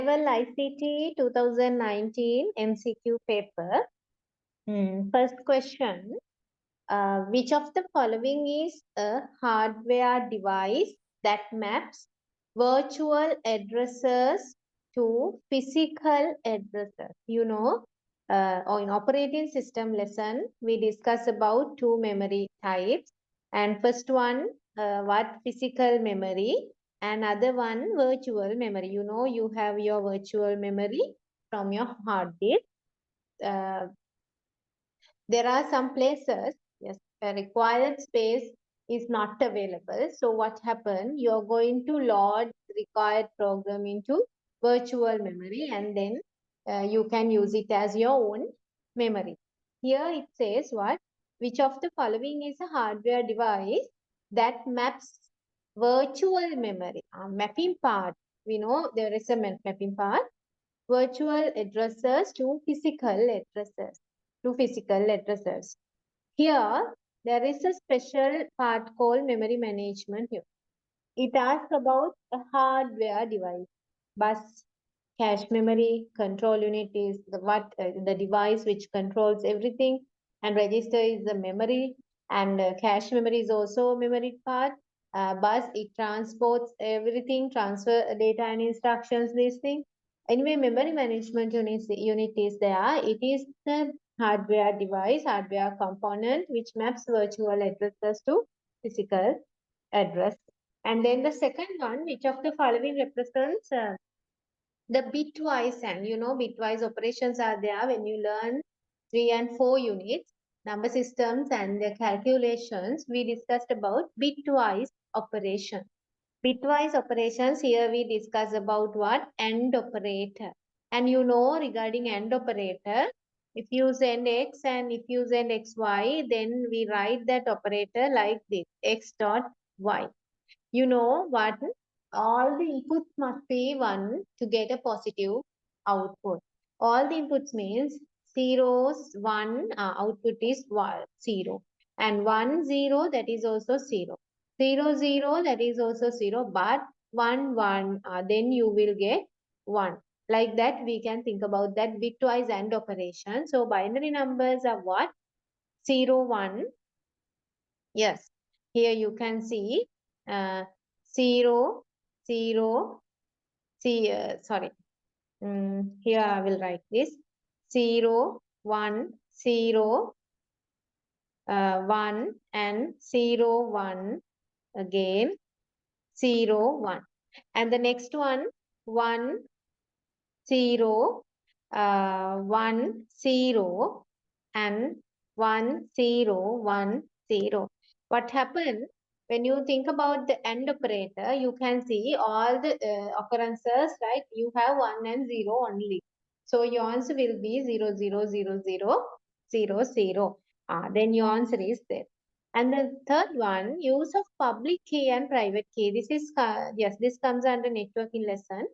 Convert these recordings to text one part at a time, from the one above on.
Level ICT 2019 MCQ paper. First question. Which of the following is a hardware device that maps virtual addresses to physical addresses? Or in operating system lesson, we discuss about two memory types. And first one, what physical memory, and other one virtual memory. You have your virtual memory from your hard disk. There are some places, yes, where required space is not available. So what happens? You're going to load required program into virtual memory, and then you can use it as your own memory. Here it says what? Which of the following is a hardware device that maps virtual memory? Mapping part. We know there is a mapping part. Virtual addresses to physical addresses. Here, there is a special part called memory management. It asks about a hardware device. Bus, cache memory, control unit is the device which controls everything, and register is the memory, and cache memory is also a memory part. Bus, it transports everything, transfer data and instructions, these things. Anyway, memory management unit is there. It is the hardware device, hardware component which maps virtual addresses to physical address. And then the second one, which of the following represents the bitwise, and bitwise operations are there when you learn 3 and 4 units, number systems and the calculations. We discussed about bitwise operation. Bitwise operations, here we discuss about what? AND operator. And regarding AND operator, if you send X and if you send XY, then we write that operator like this, X dot Y. You know what? All the inputs must be 1 to get a positive output. All the inputs means zeros, 1, output is 0. And 1, 0, that is also 0. 0, 0, that is also 0. But 1, 1, then you will get 1. Like that, we can think about that bitwise AND operation. So, binary numbers are what? 0, 1. Yes. Here you can see 0, 0, sorry. Here I will write this 0, 1, 0, 1 and 0, 1 again 0, 1. And the next one 1, 0, 1, 0 and 1, 0, 1, 0. What happened when you think about the AND operator? You can see all the occurrences, right? You have 1 and 0 only. So your answer will be 0, 0, 0, 0, 0, 0. Then your answer is there. And the third one, use of public key and private key. This is, yes, this comes under networking lesson.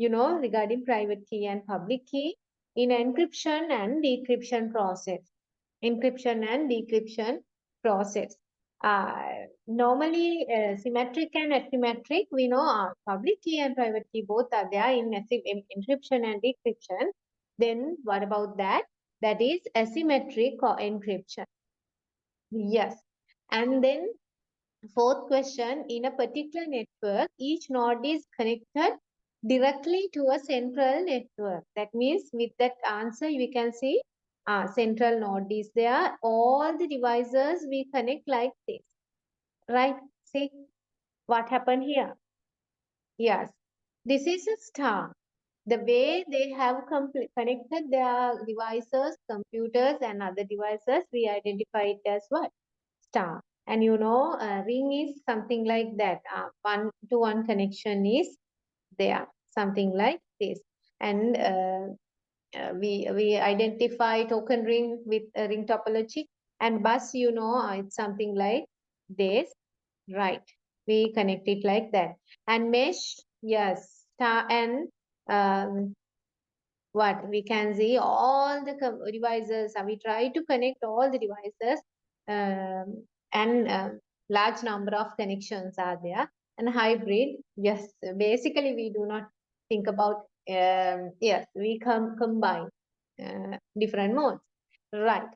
Regarding private key and public key in encryption and decryption process. Encryption and decryption process. Normally, symmetric and asymmetric, we know public key and private key both are there in encryption and decryption. Then what about that? That is asymmetric or encryption. Yes. And then fourth question, in a particular network, each node is connected directly to a central network. That means with that answer, we can see central node is there. All the devices we connect like this. Right? See what happened here? Yes. This is a star. The way they have connected their devices, computers and other devices, we identify it as what? Star. And a ring is something like that. One-to-one connection is there, something like this. And we identify token ring with a ring topology. And bus, it's something like this, right? We connect it like that. And mesh, yes, star and what we can see all the devices. We try to connect all the devices, and large number of connections are there. And hybrid, yes, basically we do not think about Yes, we combine different modes. Right.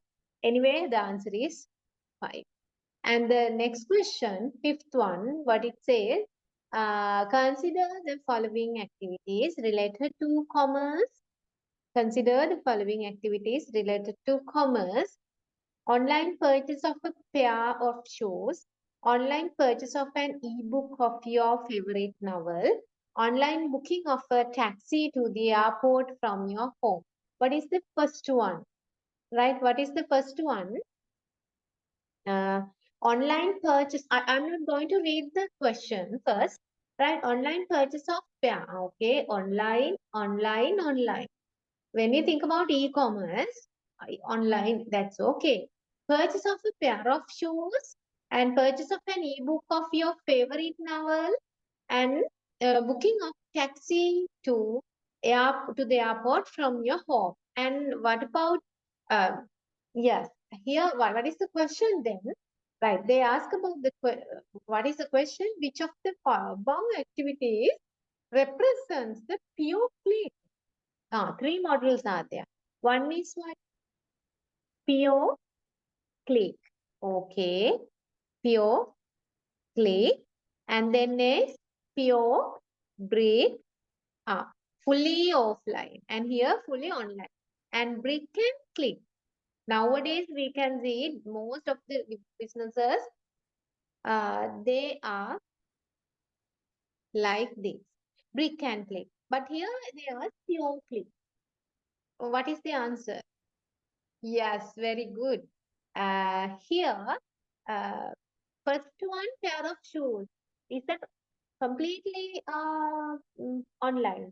Anyway, the answer is 5. And the next question, fifth one, what it says, consider the following activities related to commerce. Consider the following activities related to commerce. Online purchase of a pair of shoes, online purchase of an ebook of your favorite novel, online booking of a taxi to the airport from your home. What is the first one? Right? What is the first one? Uh, Online purchase. I'm not going to read the question first. Right? Online purchase of pair. Okay. Online. When we think about e-commerce, online, that's okay. Purchase of a pair of shoes and purchase of an e-book of your favorite novel and booking of taxi to the airport from your home. And what about, uh, yes, here, what is the question then? Right, they ask about what is the question? Which of the above activities represents the pure play? Three models are there. One is what? Pure click. Okay. Pure click. And then is pure break. Fully offline. And here fully online. And brick and click. Nowadays we can see most of the businesses, they are like this. Brick and click. But here they are pure click. What is the answer? Yes, very good. Here, uh, first one pair of shoes. Is that completely online?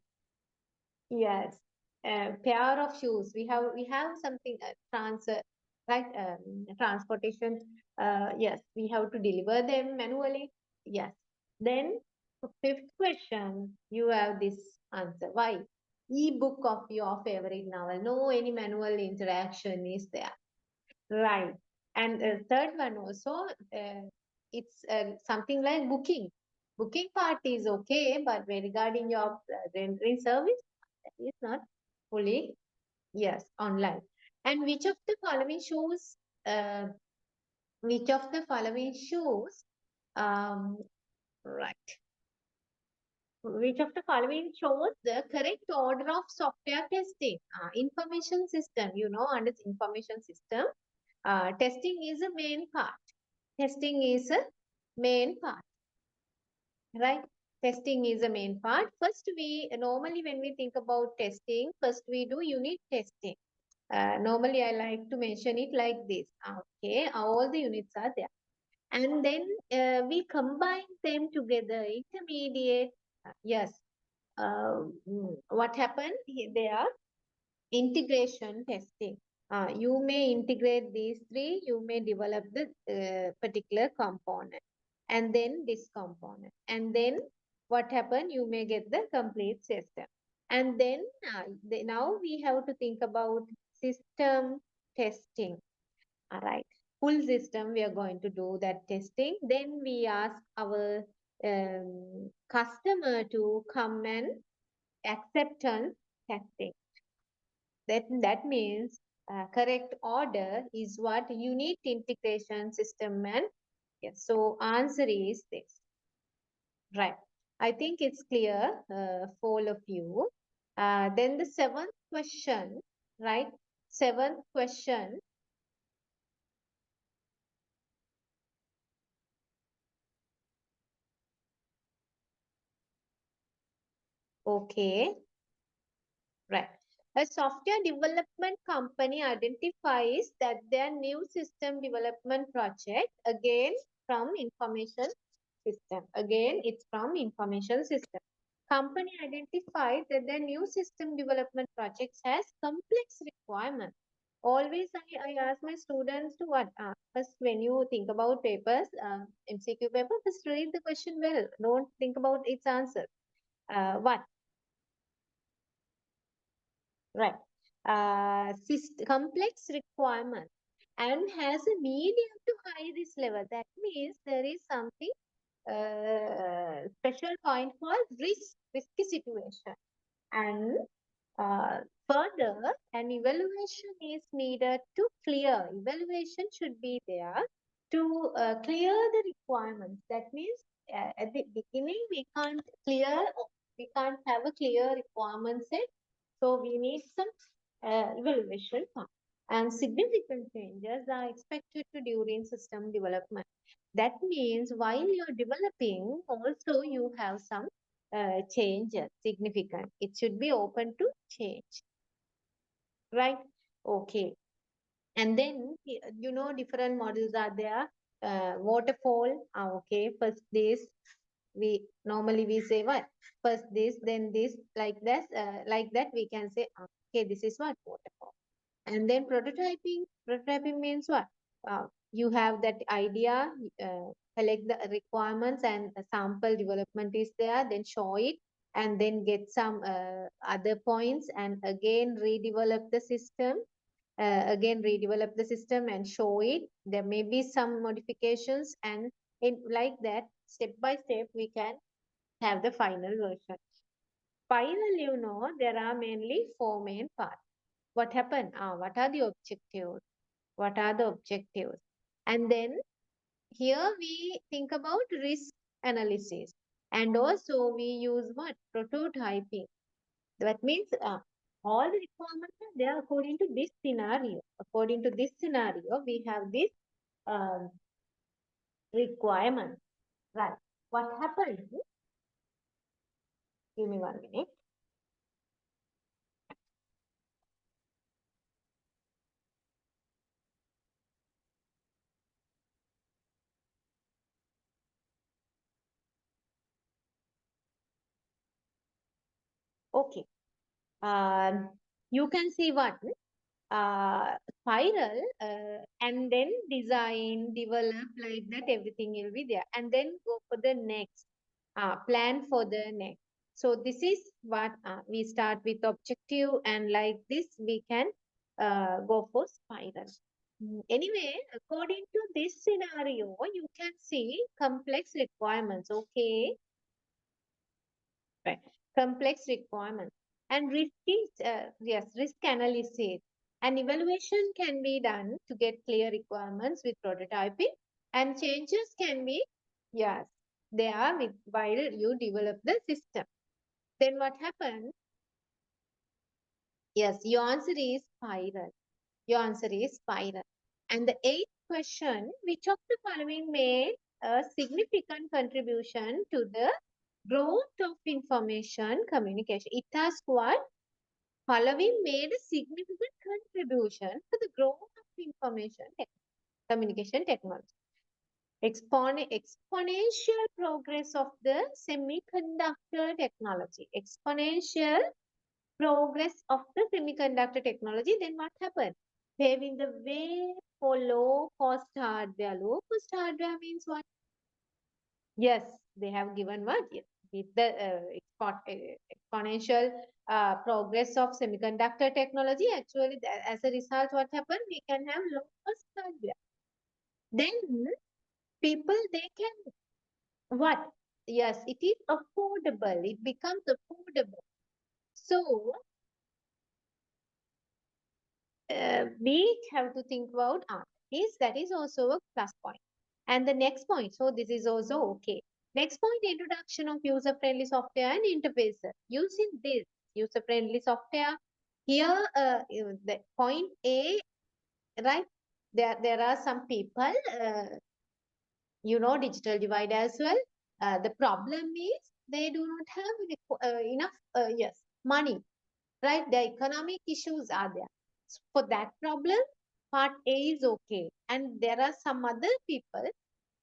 Yes. Pair of shoes. We have something right? Transportation. Yes, we have to deliver them manually. Yes. Then fifth question, you have this answer. Why? E-book of your favorite novel. No any manual interaction is there. Right. And third one also, it's something like booking. Booking part is okay, but regarding your rendering service, that is not fully, yes, online. And uh, which of the following shows, um, right, which of the following shows the correct order of software testing? Information system, under information system, testing is a main part. Testing is a main part, right? Testing is a main part. First, we normally when we think about testing, first we do unit testing. Normally, I like to mention it like this. Okay, all the units are there. And then we combine them together, intermediate. Yes. What happened? They are integration testing. You may integrate these three, you may develop the particular component and then this component. And then what happened? You may get the complete system. And then now we have to think about system testing. All right. Full system, we are going to do that testing. Then we ask our customer to come and acceptance testing. That means correct order is what unit integration system and yes. So answer is this. Right. I think it's clear for all of you. Then the seventh question, right? Seventh question. Okay. Right. A software development company identifies that their new system development project, again from information system. Again, it's from information system. Company identifies that their new system development projects has complex requirements. Always I ask my students to what? First, when you think about papers, MCQ paper, just read the question well. Don't think about its answer. What? Right. Complex requirement and has a medium to high risk level. That means there is something special point called risky situation. And uh, further, an evaluation is needed to clear. Evaluation should be there to clear the requirements. That means at the beginning we can't clear, we can't have a clear requirement set. So we need some evaluation part. And significant changes are expected to during system development. That means while you're developing, also you have some changes, significant. It should be open to change, right? Okay. And then, different models are there. Waterfall, okay, first this, we normally we say what? First this, then this, like that we can say, okay, this is what? Waterfall. And then prototyping means what? You have that idea, collect the requirements and a sample development is there, then show it and then get some other points and again redevelop the system, and show it. There may be some modifications and like that, step by step, we can have the final version. Final, there are mainly four main parts. What happened? What are the objectives? What are the objectives? And then here we think about risk analysis. And also we use what? Prototyping. That means all the requirements are there according to this scenario. According to this scenario, we have this um, requirement. Right. What happened? Give me 1 minute. Okay. Um, you can see what? Spiral and then design, develop, like that, everything will be there. And then go for the next, plan for the next. So this is what we start with objective, and like this we can go for spiral. Anyway, according to this scenario, you can see complex requirements. Okay, right. Complex requirements. And risk is, yes, risk analysis. An evaluation can be done to get clear requirements with prototyping, and changes can be, yes, they are with, while you develop the system. Then what happens? Yes, your answer is spiral. Your answer is spiral. And the eighth question, which of the following made a significant contribution to the growth of information communication? It asks what? Following made a significant contribution to the growth of communication technology. Exponential progress of the semiconductor technology. Exponential progress of the semiconductor technology. Then what happened? Paving the way for low cost hardware. Low cost hardware means what? Yes, they have given what? Yes. With the exponential progress of semiconductor technology, actually, as a result, what happened? We can have low cost hardware. Then people, they can what? Yes, it is affordable. It becomes affordable. So we have to think about is that is also a plus point. And the next point, so this is also okay. Next point, introduction of user-friendly software and interfaces. Using this user-friendly software, here the point A, right? There are some people, digital divide as well. The problem is they do not have enough, yes, money, right? The economic issues are there. So for that problem, part A is okay. And there are some other people,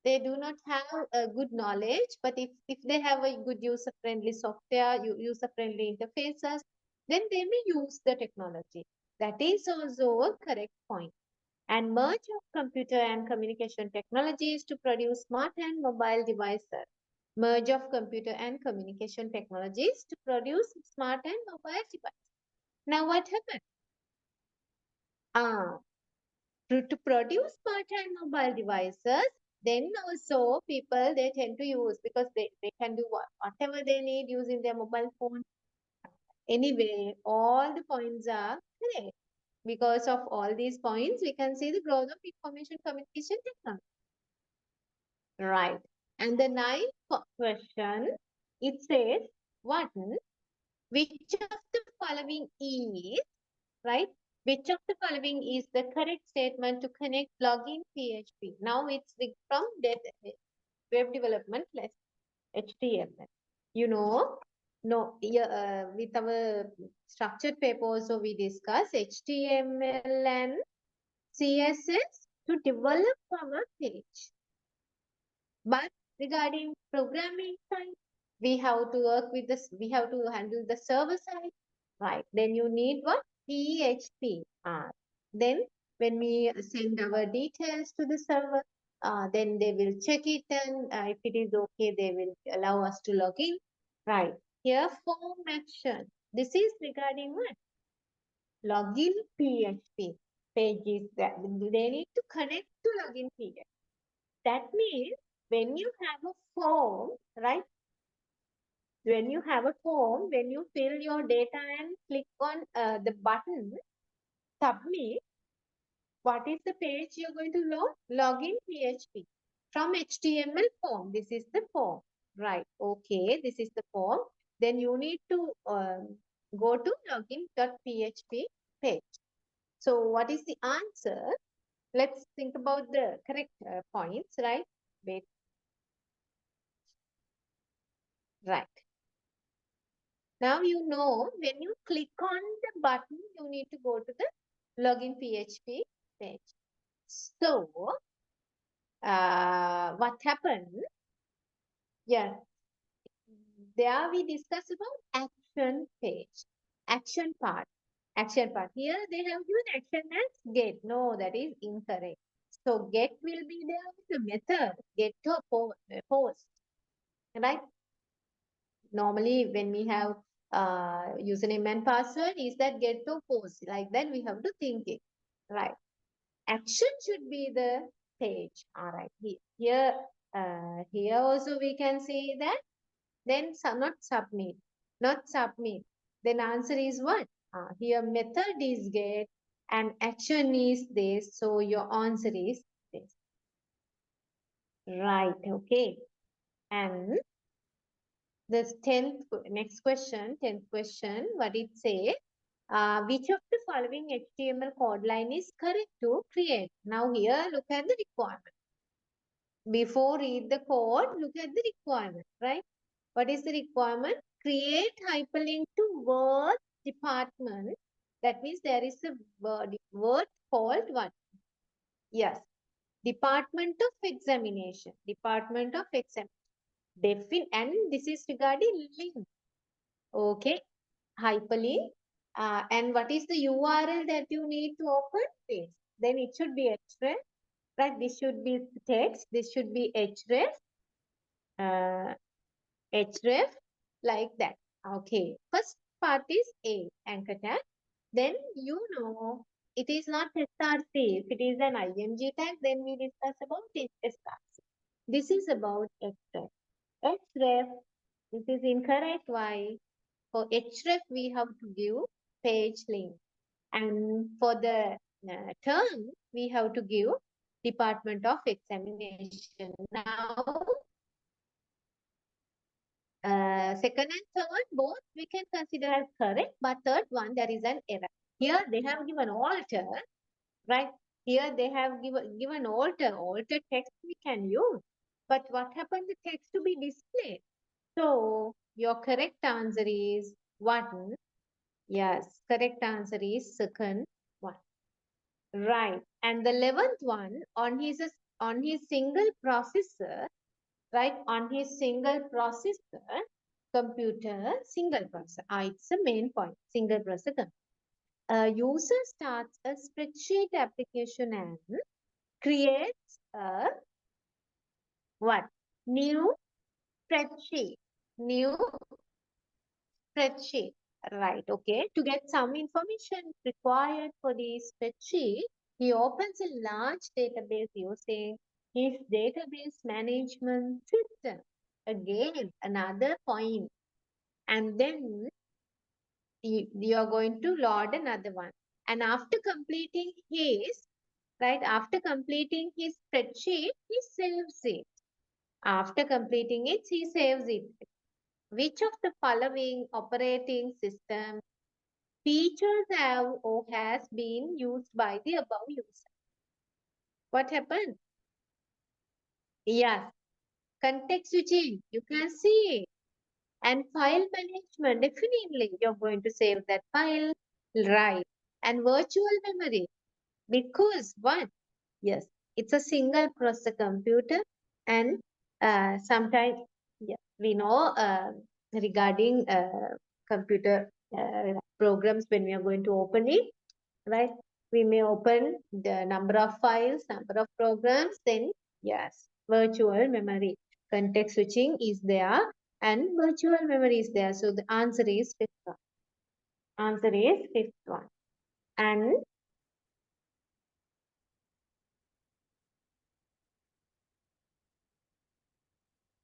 they do not have a good knowledge, but if they have a good user-friendly software, user-friendly interfaces, then they may use the technology. That is also a correct point. And merge of computer and communication technologies to produce smart and mobile devices. Merge of computer and communication technologies to produce smart and mobile devices. Now what happened? Ah, to produce smart and mobile devices, then also people, they tend to use, because they can do whatever they need using their mobile phone. Anyway, all the points are correct. Because of all these points, we can see the growth of information communication technology. Right. And the ninth question, it says, one, which of the following is, right? Which of the following is the correct statement to connect login PHP? Now it's from web development plus HTML. You know, no, yeah, with our structured paper also we discuss HTML and CSS to develop our page. But regarding programming side, we have to work with this, we have to handle the server side, right? Then you need what? PHP. Then when we send our details to the server, then they will check it and if it is okay, they will allow us to log in. Right. Here form action. This is regarding what? Login PHP pages that they need to connect to login PHP. That means when you have a form, right? When you have a form, when you fill your data and click on the button, submit, what is the page you're going to load? Login PHP. From HTML form, this is the form. Right, okay, this is the form. Then you need to go to login.php page. So what is the answer? Let's think about the correct points, right? Wait. Right. Now you know when you click on the button, you need to go to the login PHP page. So, what happened? Yeah, there we discuss about action page, action part, action part. Here they have given action as get. No, that is incorrect. So get will be there with the method get to post, right? Normally when we have username and password is that get to post, like that we have to think it, right? Action should be the page. All right, here also we can say that. Then not submit, not submit, then answer is what? Here method is get and action is this, so your answer is this. Right, okay. And the next question, 10th question, what it say? Which of the following HTML code line is correct to create? Now here, look at the requirement. Before read the code, look at the requirement, right? What is the requirement? Create hyperlink to word department. That means there is a word called what? Yes, Department of Examination. Department of Examination. And this is regarding link. Okay, hyperlink. And what is the URL that you need to open this? Then it should be href, right? This should be text. This should be href, href, like that. Okay. First part is A, anchor tag. Then you know it is not src. If it is an img tag, then we discuss about src. This is about href. Href, this is incorrect. Why? For href, we have to give page link. And for the term, we have to give Department of Examination. Now, second and third, both we can consider as correct, but third one, there is an error. Here they have given alter, right? Here they have given alter text we can use. But what happened the text to be displayed? So, your correct answer is 1. Yes, correct answer is second one. Right. And the 11th one on his single processor, right? On his single processor computer, single processor. It's the main point. Single processor. A user starts a spreadsheet application and creates a what? New spreadsheet. New spreadsheet. Right, okay. To get some information required for the spreadsheet, he opens a large database using his database management system. Again, another point. And then you are going to load another one. And after completing his, right, after completing his spreadsheet, he saves it. After completing it, he saves it. Which of the following operating system features have or has been used by the above user? What happened? Yes, context switching. You can see. And file management, definitely you're going to save that file, right? And virtual memory, because what? Yes, it's a single processor computer, and sometimes, yeah, we know regarding computer programs, when we are going to open it, right? We may open the number of files, number of programs, then yes, virtual memory. Context switching is there and virtual memory is there. So the answer is fifth one. Answer is fifth one. And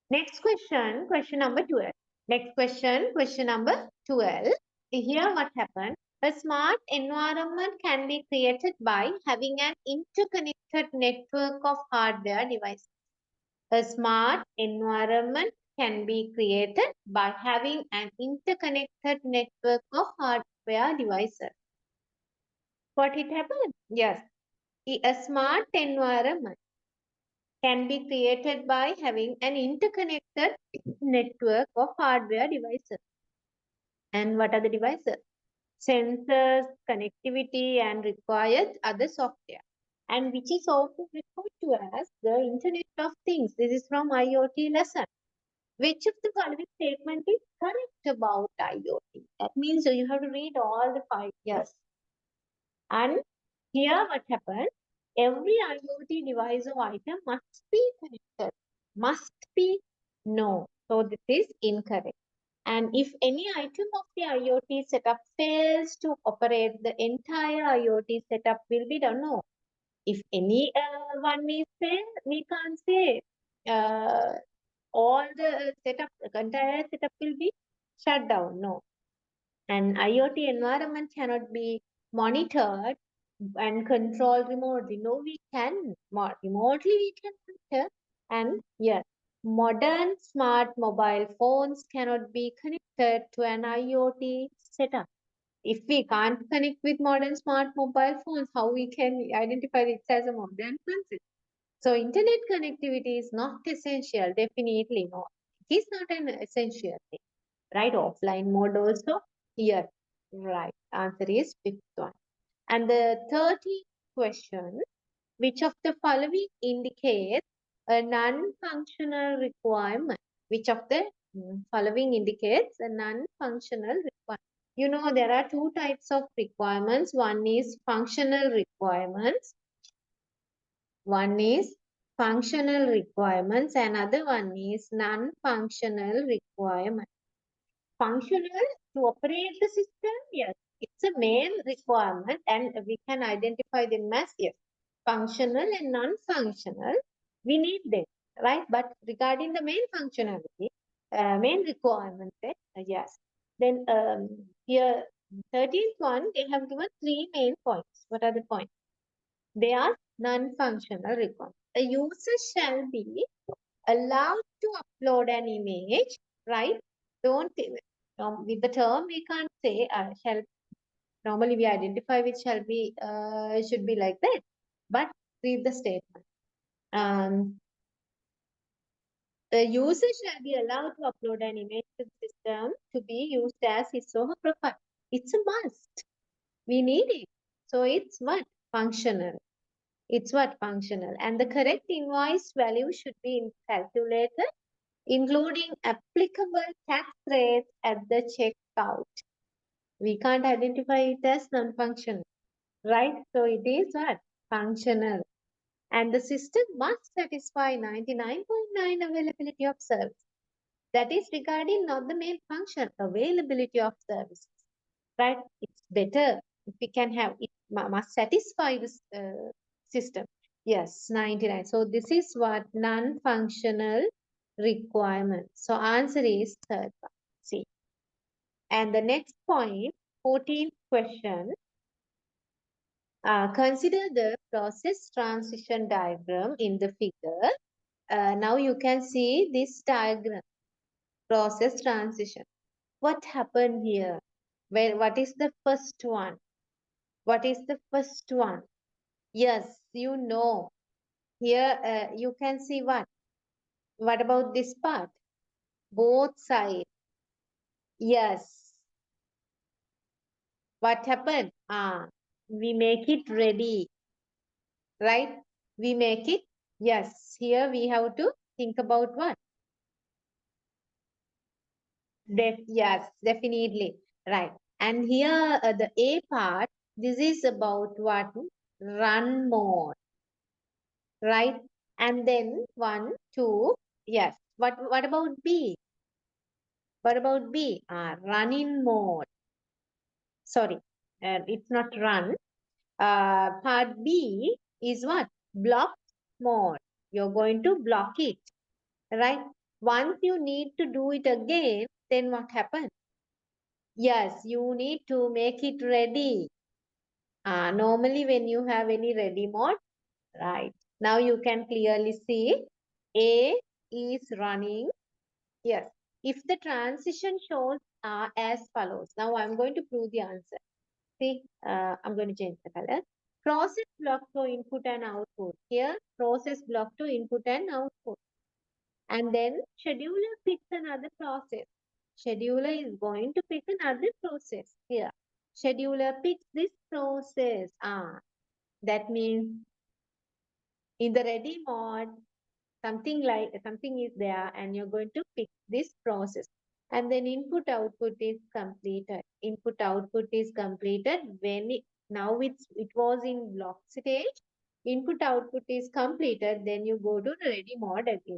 next question, question number 12. Next question, question number 12. Here what happened? A smart environment can be created by having an interconnected network of hardware devices. A smart environment can be created by having an interconnected network of hardware devices. What it happened? Yes, a smart environment can be created by having an interconnected network of hardware devices. And what are the devices? Sensors, connectivity, and required other software. And which is also referred to as the Internet of Things. This is from IoT lesson. Which of the following statement is correct about IoT? That means you have to read all the 5 years. And here what happened? Every IoT device or item must be connected. Must be? No. So this is incorrect. And if any item of the IoT setup fails to operate, the entire IoT setup will be done. No. If any one is failed, we can't say all the setup, the entire setup will be shut down. No. An IoT environment cannot be monitored and controlled remotely. No, we can. Remotely we can monitor. And yes, modern smart mobile phones cannot be connected to an IoT setup. If we can't connect with modern smart mobile phones, how we can identify it as a modern phone? So internet connectivity is not essential, definitely not. It is not an essential thing, right? Offline mode also, yes, right. Answer is fifth one. And the 30th question, which of the following indicates a non-functional requirement? Which of the following indicates a non-functional requirement? You know, there are two types of requirements. One is functional requirements. One is functional requirements. Another one is non-functional requirement. Functional, to operate the system, yes, it's a main requirement and we can identify them as, yes, functional and non-functional. We need them, right? But regarding the main functionality, main requirement, yes. Then here, 13th one, they have given 3 main points. What are the points? They are non-functional requirements. A user shall be allowed to upload an image, right? Don't with the term we can't say shall. Normally we identify with shall be should be like that, but read the statement. The user shall be allowed to upload an image to the system to be used as his or her profile. It's a must. We need it. So it's what? Functional. It's what? Functional. And the correct invoice value should be calculated, including applicable tax rates at the checkout. We can't identify it as non-functional, right? So it is what? Functional. And the system must satisfy 99.9 availability of service. That is regarding not the main function, availability of services, right? It's better if we can have, it must satisfy this system. Yes, 99. So this is what non-functional requirement. So answer is third one. See. And the next point, 14th question. Consider the process transition diagram in the figure. Now you can see this diagram, process transition. What happened here? What is the first one? What is the first one? Yes, you know. Here you can see what? What about this part? Both sides. Yes. What happened? We make it ready, right? We make it. Yes. Here we have to think about what? Yes, definitely. Right. And here the A part, this is about what? Run mode, right? And then one, two, yes. What about B? What about B? Running mode. Sorry, it's not run. Part B is what? Block mode. You're going to block it, right? Once you need to do it again, then what happens? Yes, you need to make it ready. Normally when you have any ready mode, right? Now you can clearly see A is running. Yes. If the transition shows as follows. Now I'm going to prove the answer. See, I'm going to change the color. Process block to input and output. Here, process block to input and output. And then scheduler picks another process. Scheduler is going to pick another process here. Scheduler picks this process. That means in the ready mode, something is there and you're going to pick this process. And then input output is completed. Input output is completed when now it was in block stage. Input output is completed, then you go to the ready mode again.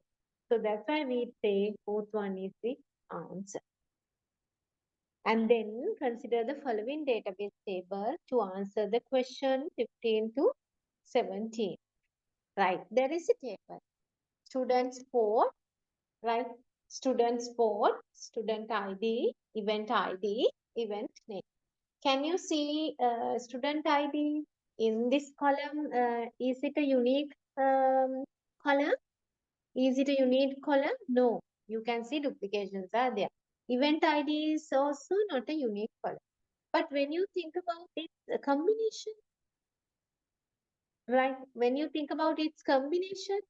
So that's why we say both one is the answer. And then consider the following database table to answer the question 15 to 17. Right, there is a table. Students 4, right? Students 4, student ID, event name. Can you see student ID in this column? Is it a unique column? Is it a unique column? No. You can see duplications are there. Event ID is also not a unique column. But when you think about its combination, right? When you think about its combination,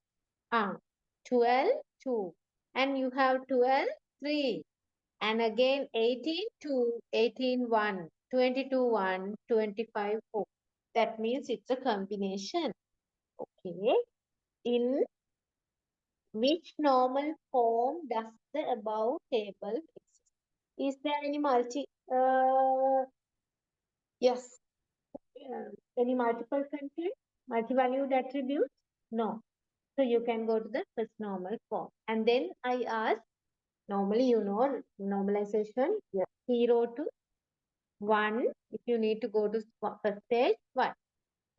12, 2. And you have 12, 3. And again 18, 2, 18, 1, 22, 1, 25, 4. That means it's a combination. Okay. In which normal form does the above table exist? Is there any yes, any multiple content, multi-valued attributes? No. So you can go to the first normal form. And then I ask, normally you know normalization, yes, 0 to 1. If you need to go to first stage, 1.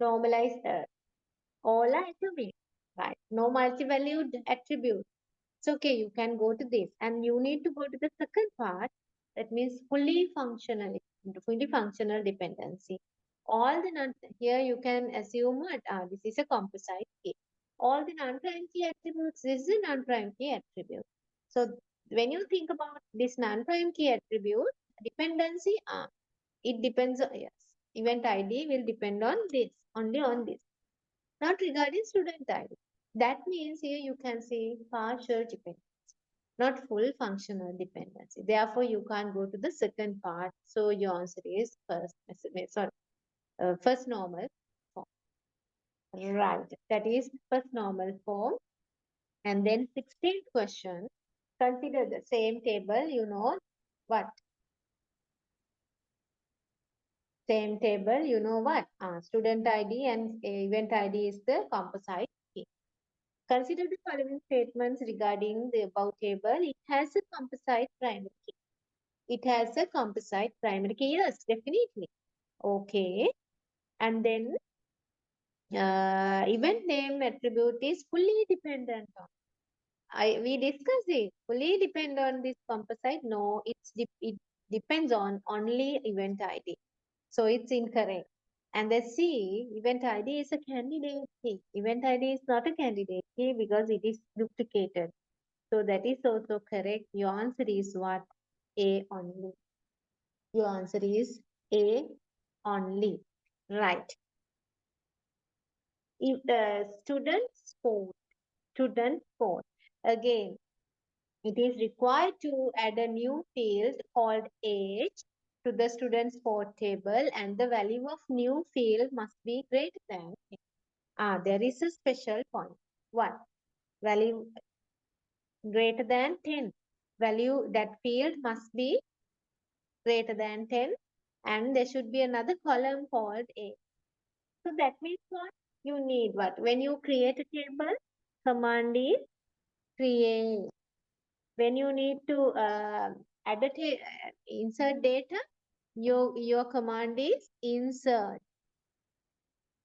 Normalize all are atomic, right? No multi-valued attribute. It's okay, you can go to this. And you need to go to the second part. That means fully functional dependency. All the non here you can assume what this is a composite key. All the non-prime key attributes, this is a non-prime key attribute. So when you think about this non-prime key attribute, dependency, it depends on, yes, event ID will depend on this, only on this. Not regarding student ID. That means here you can see partial dependency, not full functional dependency. Therefore, you can't go to the second part. So your answer is first normal form. Right. That is first normal form. And then 16th question. Consider the same table, you know what? Same table, you know what? Student ID and event ID is the composite key. Consider the following statements regarding the above table. It has a composite primary key. It has a composite primary key. Yes, definitely. Okay. And then event name attribute is fully dependent on. We discussed it. Fully depend on this composite. No, it depends on only event ID. So it's incorrect. And the C, event ID is a candidate key. Event ID is not a candidate key because it is duplicated. So that is also correct. Your answer is what? A only. Your answer is A only. Right. If the student sport, again, it is required to add a new field called age to the student sport table, and the value of new field must be greater than 10. There is a special point. What? Value greater than 10. Value that field must be greater than 10, and there should be another column called age. So that means what? You need what? When you create a table, command is create. When you need to add insert data, your command is insert.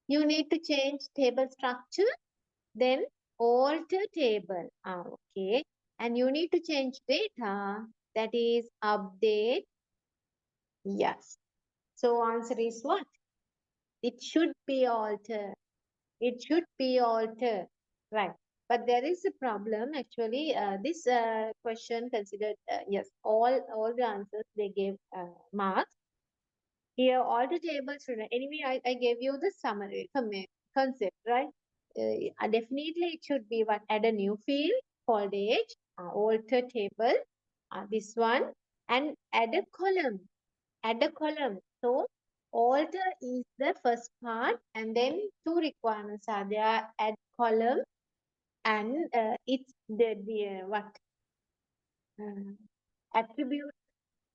You need to change table structure, then alter table. Okay. And you need to change data, that is update. Yes. So answer is what? It should be altered. It should be altered. Right. But there is a problem actually. This question considered, yes, all the answers they gave marks. Here, all the tables, anyway, I gave you the summary concept, right? Definitely, it should be what? Add a new field called age, alter table, this one, and add a column. Add a column. So, alter is the first part, and then two requirements are there: add column, and it's the what uh, attribute.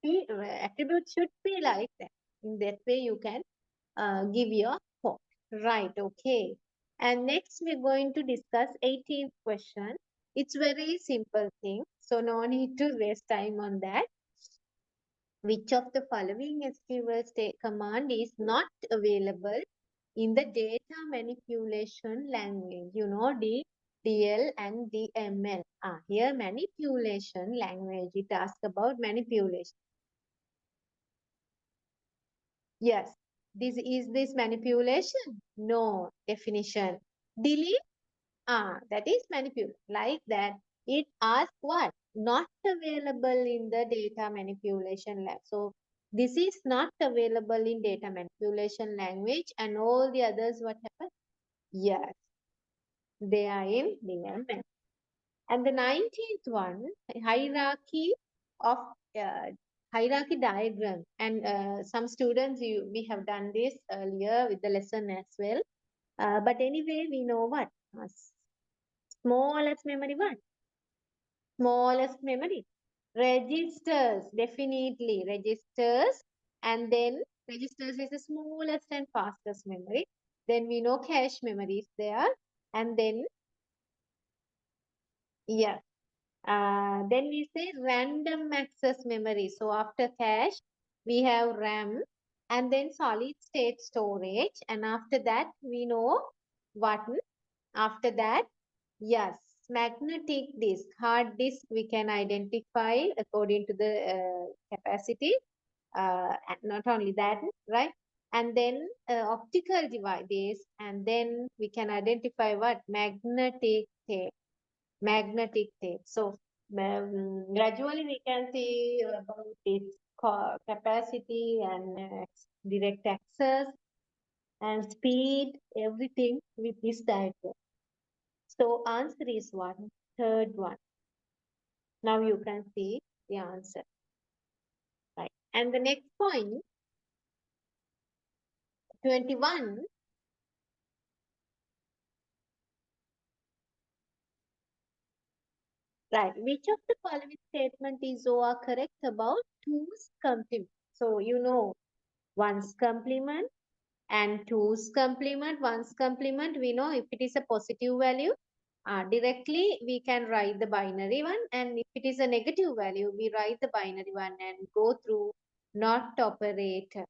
Attribute should be like that. In that way, you can give your thought. Right, okay. And next we're going to discuss 18th question. It's very simple thing, so no need to waste time on that. Which of the following SQL command is not available in the data manipulation language? You know, DL and DML. Here manipulation language. It asks about manipulation. Yes. This manipulation? No. Definition. Delete? That is manipulation. Like that. It asks what? Not available in the data manipulation lab. So this is not available in data manipulation language, and all the others what happened? Yes. They are in DML. And the 19th one, hierarchy of uh, hierarchy diagram. And some students, we have done this earlier with the lesson as well. But anyway, we know what? Smallest memory what? Smallest memory. Registers, definitely registers. And then registers is the smallest and fastest memory. Then we know cache memory is there. And then, yeah, then we say random access memory. So after cache, we have RAM and then solid state storage. And after that, we know what? After that, yes, magnetic disk, hard disk, we can identify according to the capacity. And not only that, right? And then optical device, and then we can identify what? Magnetic tape. Magnetic tape. So gradually we can see about its capacity and direct access and speed, everything with this diagram. So answer is one, third one. Now you can see the answer. Right. And the next point, 21. Right. Which of the following statement is or correct about two's complement? So you know one's complement and two's complement. One's complement, we know if it is a positive value, directly we can write the binary one, and if it is a negative value, we write the binary one and go through not operator.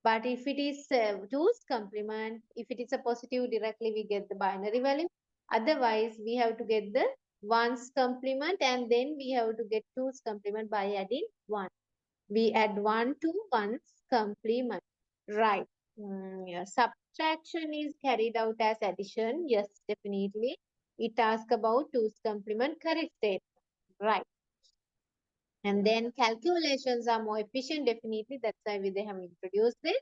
But if it is two's complement, if it is a positive, directly we get the binary value. Otherwise, we have to get the one's complement, and then we have to get two's complement by adding 1. We add 1 to 1's complement. Right. Yeah. Subtraction is carried out as addition. Yes, definitely. It asks about 2's complement. Correct statement. Right. And then calculations are more efficient. Definitely. That's why they have introduced this.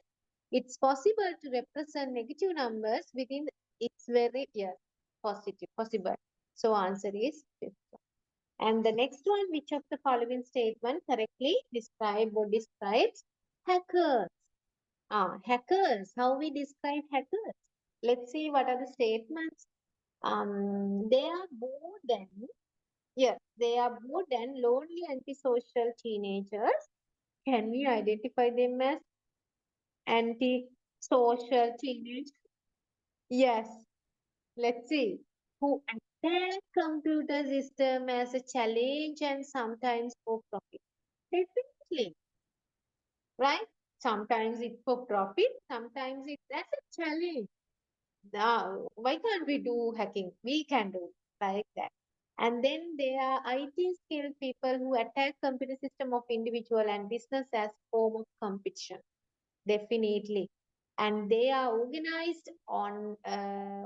It's possible to represent negative numbers within its very, yes, positive, possible. So answer is fifth. And the next one, which of the following statement correctly describe or describes hackers? Hackers. How we describe hackers? Let's see what are the statements. They are bored than, yes, they are bored than lonely antisocial teenagers. Can we identify them as antisocial teenagers? Yes. Let's see. Who attack computer system as a challenge and sometimes for profit. Definitely, right? Sometimes it's for profit, sometimes it's as a challenge. Now, why can't we do hacking? We can do like that. And then there are IT skilled people who attack computer system of individual and business as form of competition. Definitely. And they are organized on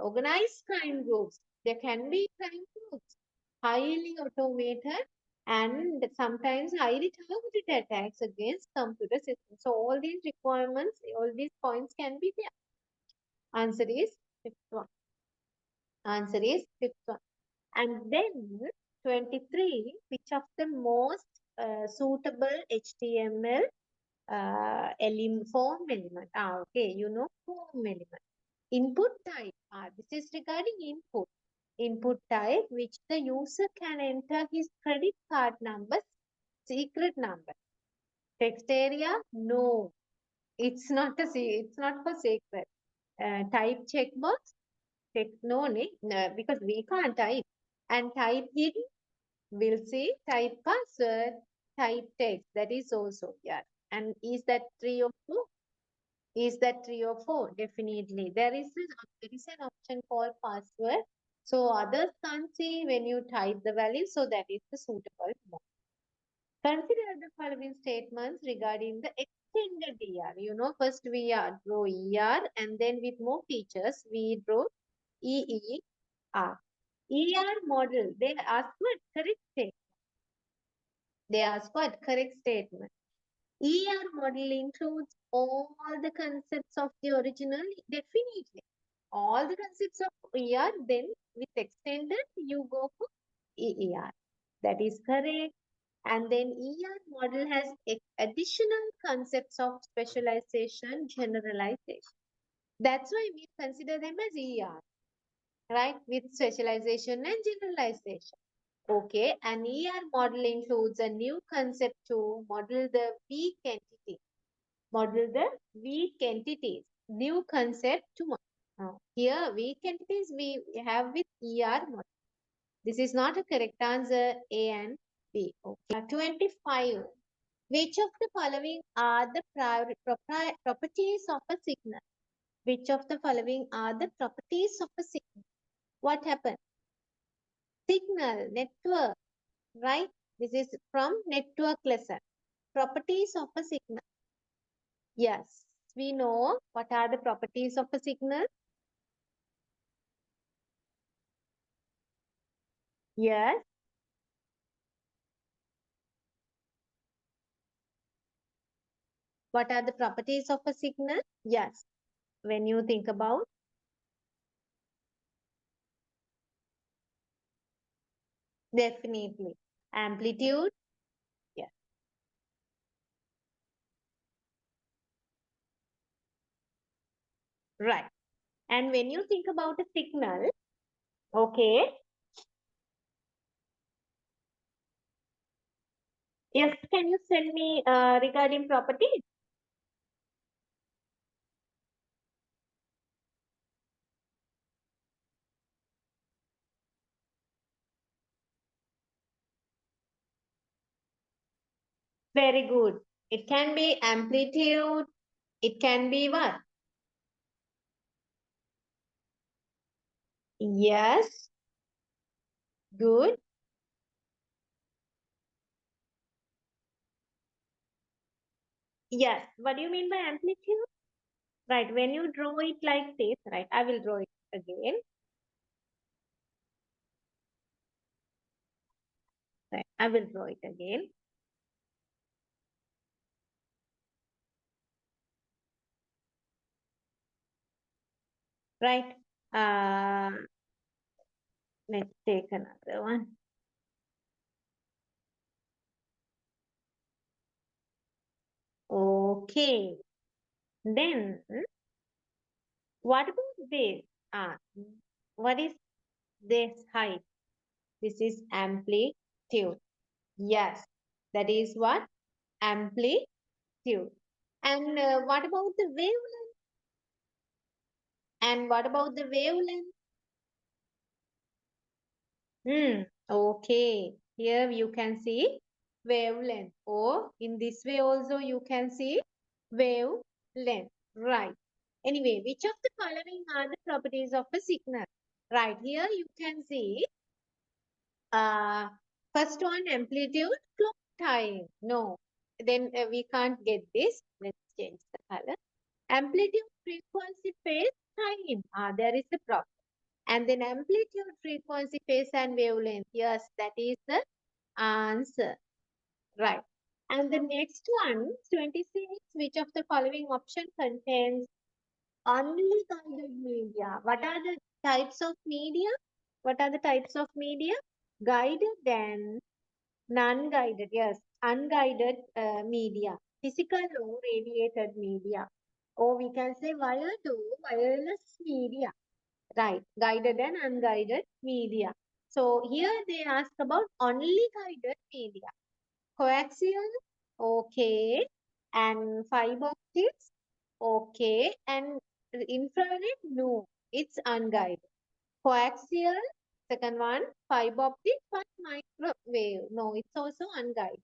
organized crime groups. There can be crime groups, highly automated and sometimes highly targeted attacks against computer systems. So all these requirements, all these points can be there. Answer is fifth one. Answer is fifth one. And then 23, which of the most suitable HTML form element? Okay, you know form element. Input type. This is regarding input. Input type which the user can enter his credit card number, secret number. Text area? No, it's not it's not for secret. Type checkbox? No, no, because we can't type. And type hidden? We'll see. Type password. Type text. That is also, yeah. And is that 3 or 4? Is that 3 or 4? Definitely. There is an option called password. So others can't see when you type the value. So that is the suitable mode. Consider the following statements regarding the extended ER. You know, first we draw ER and then with more features, we draw EER. ER model, they ask what? Correct statement. They ask what? Correct statement. ER model includes all the concepts of the original, definitely. All the concepts of ER, then with extended, you go for EER. That is correct. And then ER model has additional concepts of specialization, generalization. That's why we consider them as ER, right? With specialization and generalization. Okay, an ER model includes a new concept to model the weak entity. Model the weak entities. New concept to model. Now, here, weak entities we have with ER model. This is not a correct answer, A and B. Okay. 25. Which of the following are the properties of a signal? Which of the following are the properties of a signal? What happened? Signal, network, right? This is from network lesson. Properties of a signal. Yes, we know what are the properties of a signal. Yes. What are the properties of a signal? Yes. When you think about, definitely. Amplitude. Yes. Right. And when you think about a signal, okay. Yes, can you send me regarding properties? Very good. It can be amplitude. It can be what? Yes. Good. Yes. What do you mean by amplitude? Right. When you draw it like this, right? I will draw it again. Right. I will draw it again. Right. Let's take another one. Okay. Then what about this? Ah, what is this height? This is amplitude. Yes, that is what? Amplitude. And what about the wavelength? And what about the wavelength? Okay. Here you can see wavelength. Or in this way also you can see wavelength. Right. Anyway, which of the following are the properties of a signal? Right. Here you can see uh, first one amplitude, clock time. No. Then we can't get this. Let's change the color. Amplitude, frequency, phase, time. There is the problem. And then amplitude, frequency, phase, and wavelength. Yes, that is the answer. Right. And the next one, 26. Which of the following option contains only guided media? What are the types of media? What are the types of media? Guided and non-guided. Yes, unguided media. Physical or radiated media. Or we can say wired or wireless media. Right, guided and unguided media. So here they ask about only guided media. Coaxial, okay. And fiber optics, okay. And infrared, no, it's unguided. Coaxial, second one, fiber optic, but microwave, no, it's also unguided.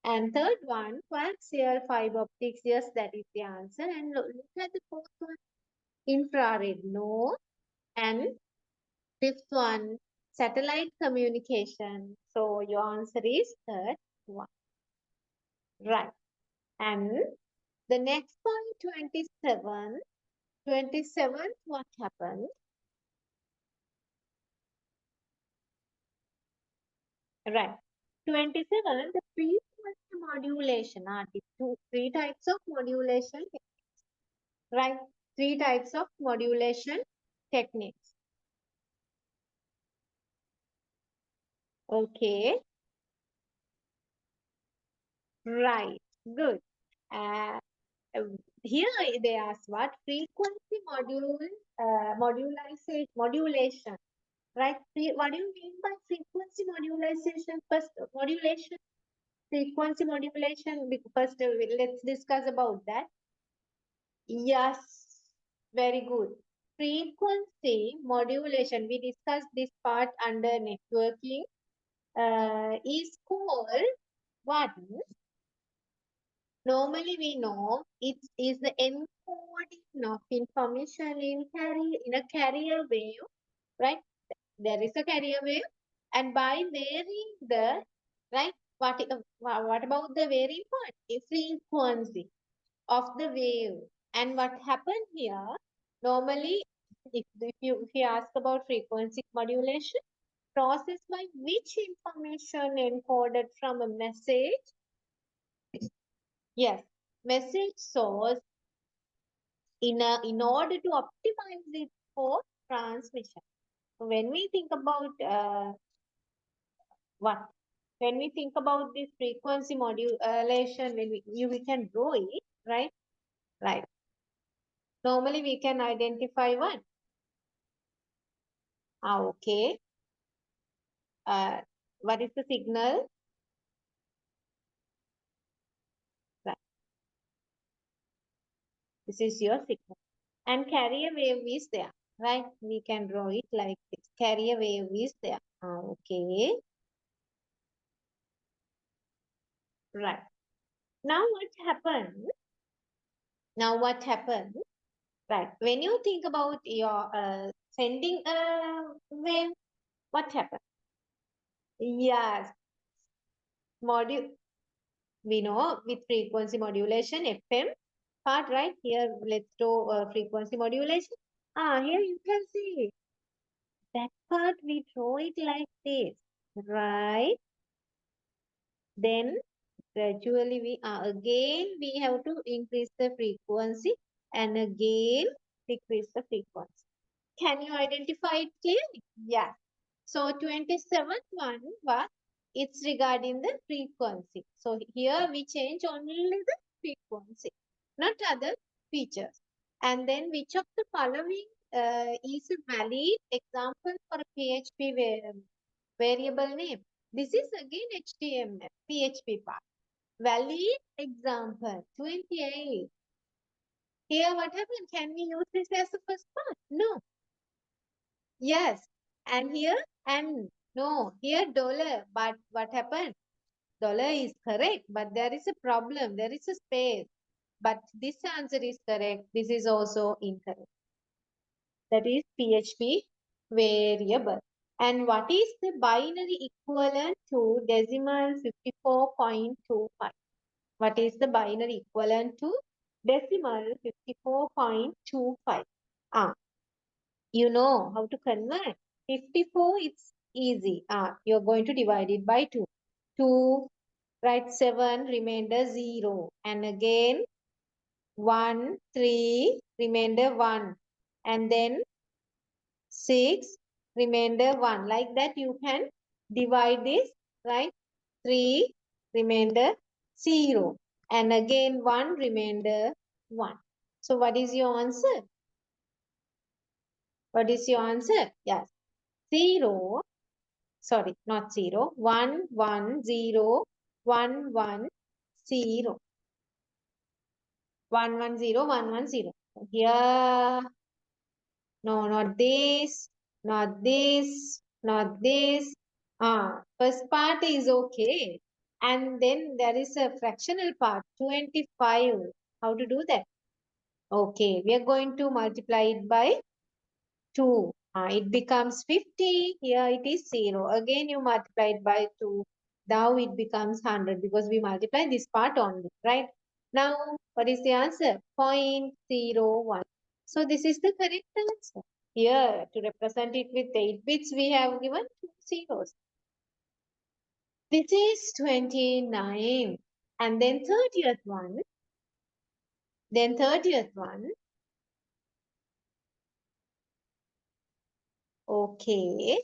And third one, coaxial fiber optics, yes, that is the answer. And look at the fourth one, infrared, no. And fifth one, satellite communication. So your answer is third one. Right. And the next point, 27. 27, what happened? Right. 27, the frequency modulation. The three types of modulation. Right. Three types of modulation techniques. Okay. Right. Good. Uh, Here they ask what frequency modulation, right? What do you mean by frequency modulation? First, modulation, frequency modulation. First, let's discuss about that. Yes, very good. Frequency modulation. We discussed this part under networking. Is called what? Normally, we know it is the encoding of information in a carrier wave, right? There is a carrier wave, and by varying the right, what about the varying part? The frequency of the wave, and what happened here? Normally, if you ask about frequency modulation, process by which information encoded from a message. Yes, message source in order to optimize it for transmission. When we think about what? When we think about this frequency modulation, we can draw it, right? Right. Normally we can identify what? Okay. Uh, what is the signal? Right. This is your signal. And carrier wave is there, right? We can draw it like this. Carrier wave is there. Okay. Right. Now what happened? Now what happened? Right. When you think about your sending a wave, what happened? Yes. Module. We know with frequency modulation, FM part, right? Here, let's do frequency modulation. Here you can see that part, we draw it like this, right? Then gradually we have to increase the frequency and again decrease the frequency. Can you identify it clearly? Yeah. So 27th one was, it's regarding the frequency. So here we change only the frequency, not other features. And then which of the following is a valid example for a PHP variable name? This is again HTML, PHP part. Valid example, 28. Here what happened? Can we use this as the first part? No. Yes. And here, and no, here dollar. But what happened? Dollar is correct, but there is a problem. There is a space. But this answer is correct. This is also incorrect. That is PHP variable. And what is the binary equivalent to decimal 54.25? What is the binary equivalent to decimal 54.25? You know how to convert. 54, it's easy. You're going to divide it by 2. 2, write 7, remainder 0. And again, 1, 3, remainder 1. And then 6, remainder 1. Like that, you can divide this, right? 3, remainder 0. And again, 1, remainder 1. So, what is your answer? What is your answer? Yes. 0, sorry, not 0, 1, 1, 0, 1, 1, 0. 1, 1, 0, 1, 1, 0. Here, no, not this, not this, not this. First part is okay. And then there is a fractional part, 25. How to do that? Okay, we are going to multiply it by 2. It becomes 50. Here it is 0. Again, you multiply it by 2. Now it becomes 100 because we multiply this part only, right? Now, what is the answer? 0.01. So, this is the correct answer. Here, to represent it with 8 bits, we have given 2 zeros. This is 29. And then 30th one. Then 30th one. Okay.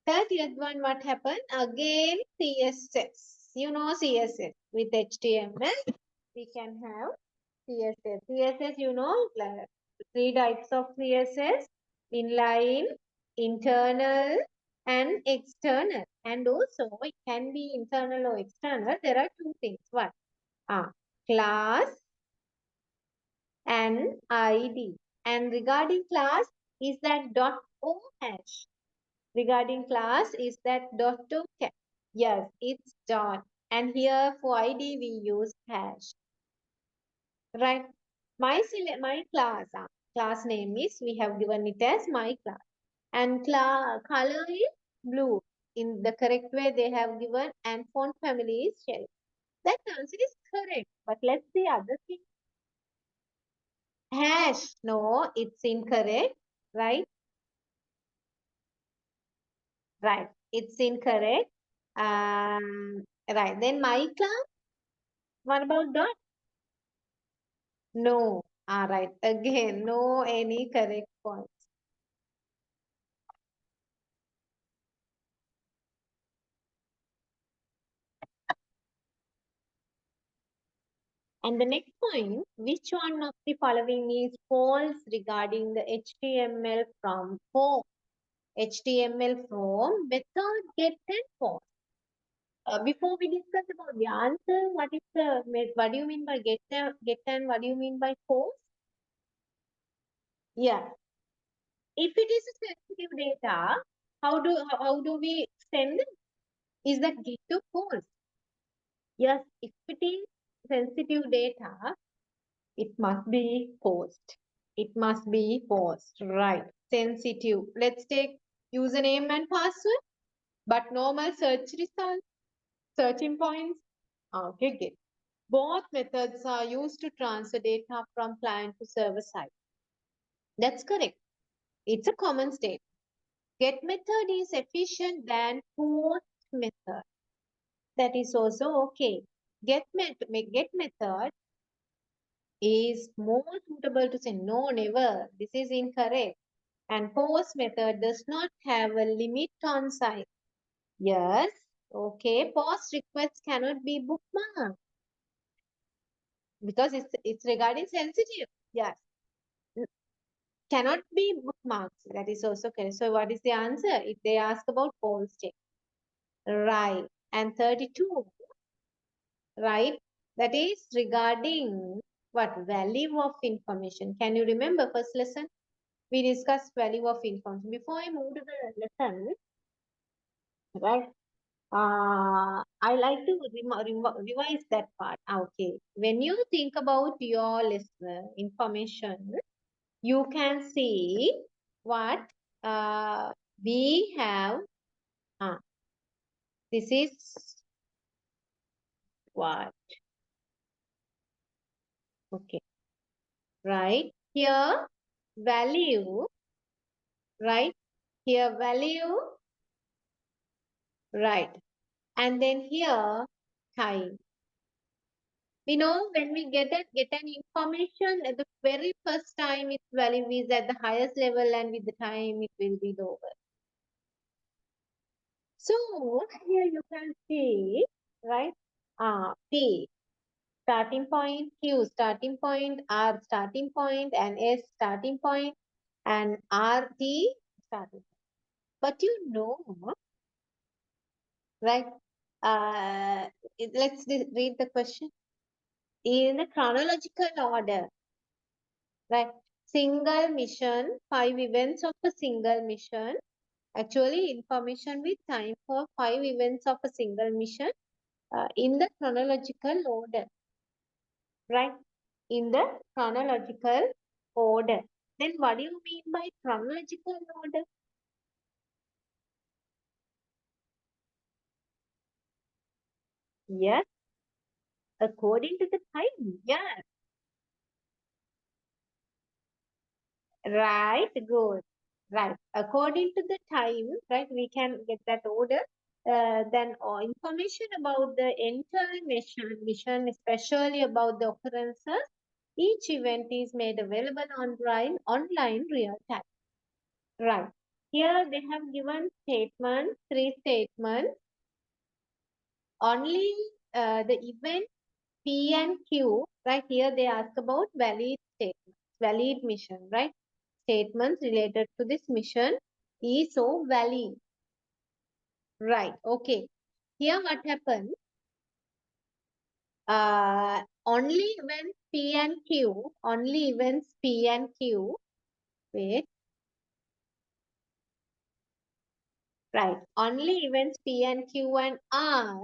30th one, what happened? Again, CSS. You know CSS. With HTML, we can have CSS. CSS, you know, 3 types of CSS. Inline, internal, and external. And also, it can be internal or external. There are 2 things. What? Class and ID. And regarding class, is that .o hash. Regarding class, is that .o hash. Yes, it's dot. And here for ID, we use hash. Right? My class name is, we have given it as my class. And color is blue. In the correct way, they have given, and font family is shell. That answer is correct. But let's see other thing. Hash. No, it's incorrect. Right? Right. It's incorrect. Right. Then my class. What about dot? No. Right. Again, no any correct points. And the next point, which one of the following is false regarding the HTML from form? HTML from method get and form. Before we discuss about the answer, what do you mean by get and what do you mean by force? Yeah. If it is a sensitive data, how do we send it? Is that get to false? Yes, if it is sensitive data, it must be post. It must be post. Right. Sensitive. Let's take username and password. But normal search results, searching points. Okay, good. Both methods are used to transfer data from client to server side. That's correct. It's a common state. Get method is efficient than post method. That is also okay. Get method is more suitable to say no, never. This is incorrect. And post method does not have a limit on size. Yes, okay. Post requests cannot be bookmarked because it's regarding sensitive. Yes, cannot be bookmarks. That is also correct. So what is the answer if they ask about posting? Right. And 32, right? That is regarding what? Value of information. Can you remember first lesson? We discussed value of information. Before I move to the lesson, right? I like to revise that part. Okay. When you think about your listener information, you can see what we have. Uh, this is what? Okay. Right. Here, value. Right. Here, value. Right. And then here, time. We know when we get an information at the very first time, its value is at the highest level, and with the time it will be lower. So here you can see, right? P starting point, Q starting point, R starting point, and S starting point, and RT starting point. But you know, right? Let's read the question in a chronological order. Right. Single mission, 5 events of a single mission. Actually, information with time for 5 events of a single mission in the chronological order. Right. In the chronological order. Then what do you mean by chronological order? Yes, according to the time. Yes. Right, good. Right. According to the time, right, we can get that order. Then information about the entire mission, especially about the occurrences, each event is made available online real time. Right. Here they have given statements, 3 statements. Only the event P and Q, right? Here they ask about valid statements, valid mission, right? Statements related to this mission is so valid. Right. Okay. Here what happened? Only when P and Q, only events P and Q, wait, right. Only events P and Q and R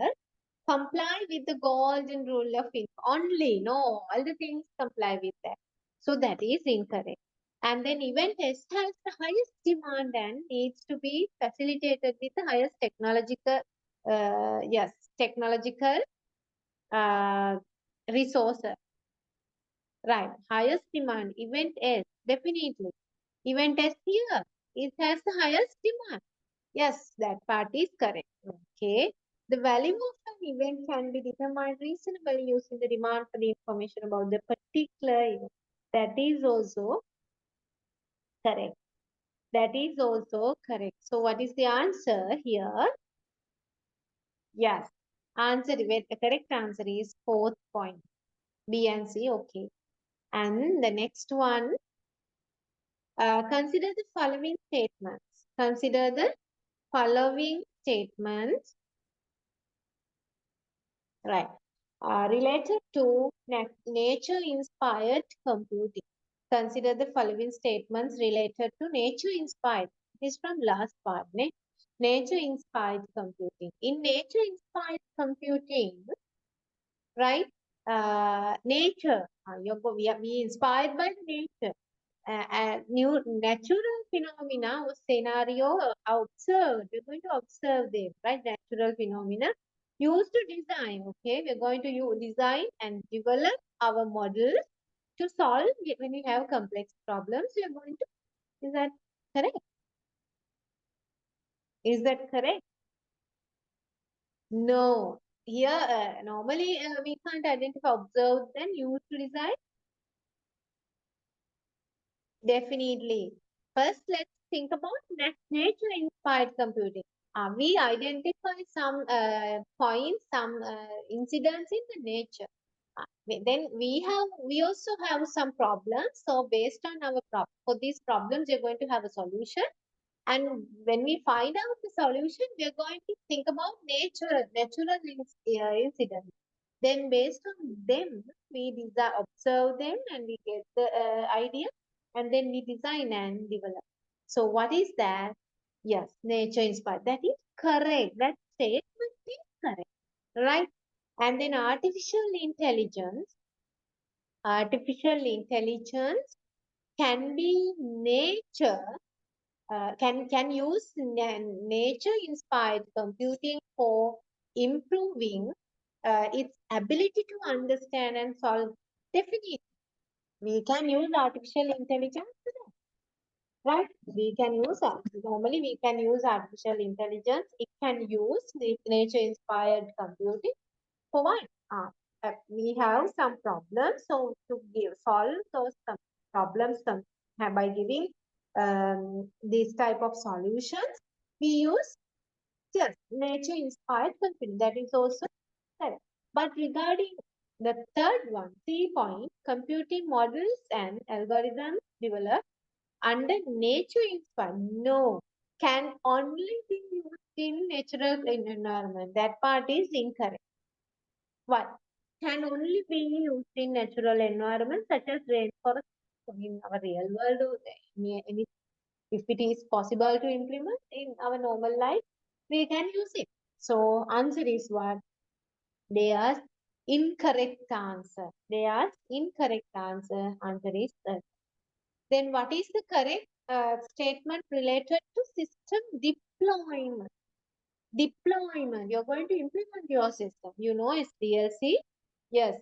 comply with the golden rule of info. Only, no, all the things comply with that. So that is incorrect. And then event S has the highest demand and needs to be facilitated with the highest technological, yes, technological uh, resources. Right, highest demand, event S, definitely. Event S here, it has the highest demand. Yes, that part is correct. Okay. The value of an event can be determined reasonably using the demand for the information about the particular event. That is also correct. That is also correct. So what is the answer here? Yes. Answer, the correct answer is fourth point. B and C, okay. And the next one, consider the following statements. Consider the following statements. Right. Related to nature-inspired computing. Consider the following statements related to nature-inspired. This is from last part. Nature-inspired computing. In nature-inspired computing, right? Nature. We are inspired by nature. New natural phenomena or scenario observed. We're going to observe them, right? Natural phenomena Use to design, okay? We're going to design and develop our models to solve when we have complex problems. We are going to, is that correct? Is that correct? No. Here, normally we can't identify, observe, then use to design. Definitely. First, let's think about nature-inspired computing. We identify some points, some incidents in the nature. Then we also have some problems. So based on our for these problems, we're going to have a solution. And when we find out the solution, we're going to think about natural incidents. Then based on them, we observe them and we get the idea, and then we design and develop. So what is that? Yes, nature inspired. That is correct. That statement is correct, right? And then artificial intelligence can be nature, can use nature inspired computing for improving its ability to understand and solve. Definitely, we can use artificial intelligence for that, right? We can use normally we can use artificial intelligence. It can use nature inspired computing for what? We have some problems, so to solve those problems by giving these type of solutions, we use just nature inspired computing. That is also correct. But regarding the third one, 3 point, computing models and algorithms developed under nature inspired, no, can only be used in natural environment. That part is incorrect. Why? Can only be used in natural environments such as rainforest. In our real world, or if it is possible to implement in our normal life, we can use it. So answer is what? They asked incorrect answer. They asked incorrect answer. Answer is that. Then what is the correct statement related to system deployment? Deployment. You're going to implement your system. You know SDLC. Yes.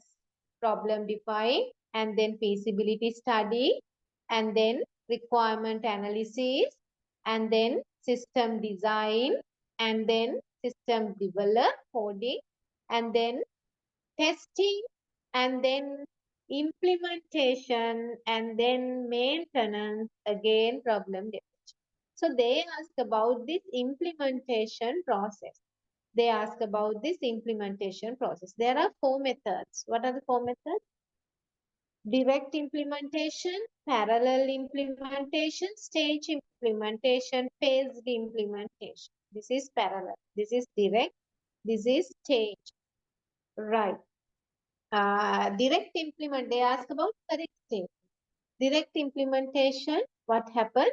Problem define, and then feasibility study, and then requirement analysis, and then system design, and then system develop coding, and then testing, and then implementation, and then maintenance, again problem definition. So they ask about this implementation process. They ask about this implementation process. There are 4 methods. What are the 4 methods? Direct implementation, parallel implementation, stage implementation, phased implementation. This is parallel. This is direct. This is stage. Right. They ask about correct stage. Direct implementation, what happened,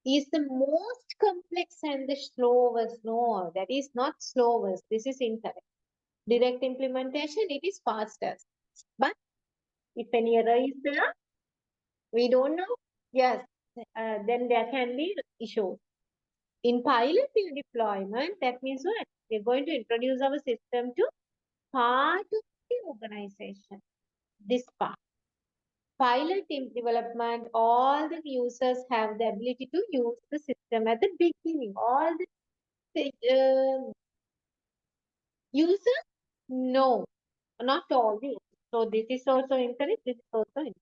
is the most complex and the slowest. No, that is not slowest. This is incorrect. Direct implementation, it is fastest. But if any error is there, we don't know. Yes, then there can be issues. In pilot deployment, that means what? We're going to introduce our system to part of the organization. This part. Pilot team development, all the users have the ability to use the system at the beginning. All the users, no, not all the users. So this is also incorrect. This is also incorrect.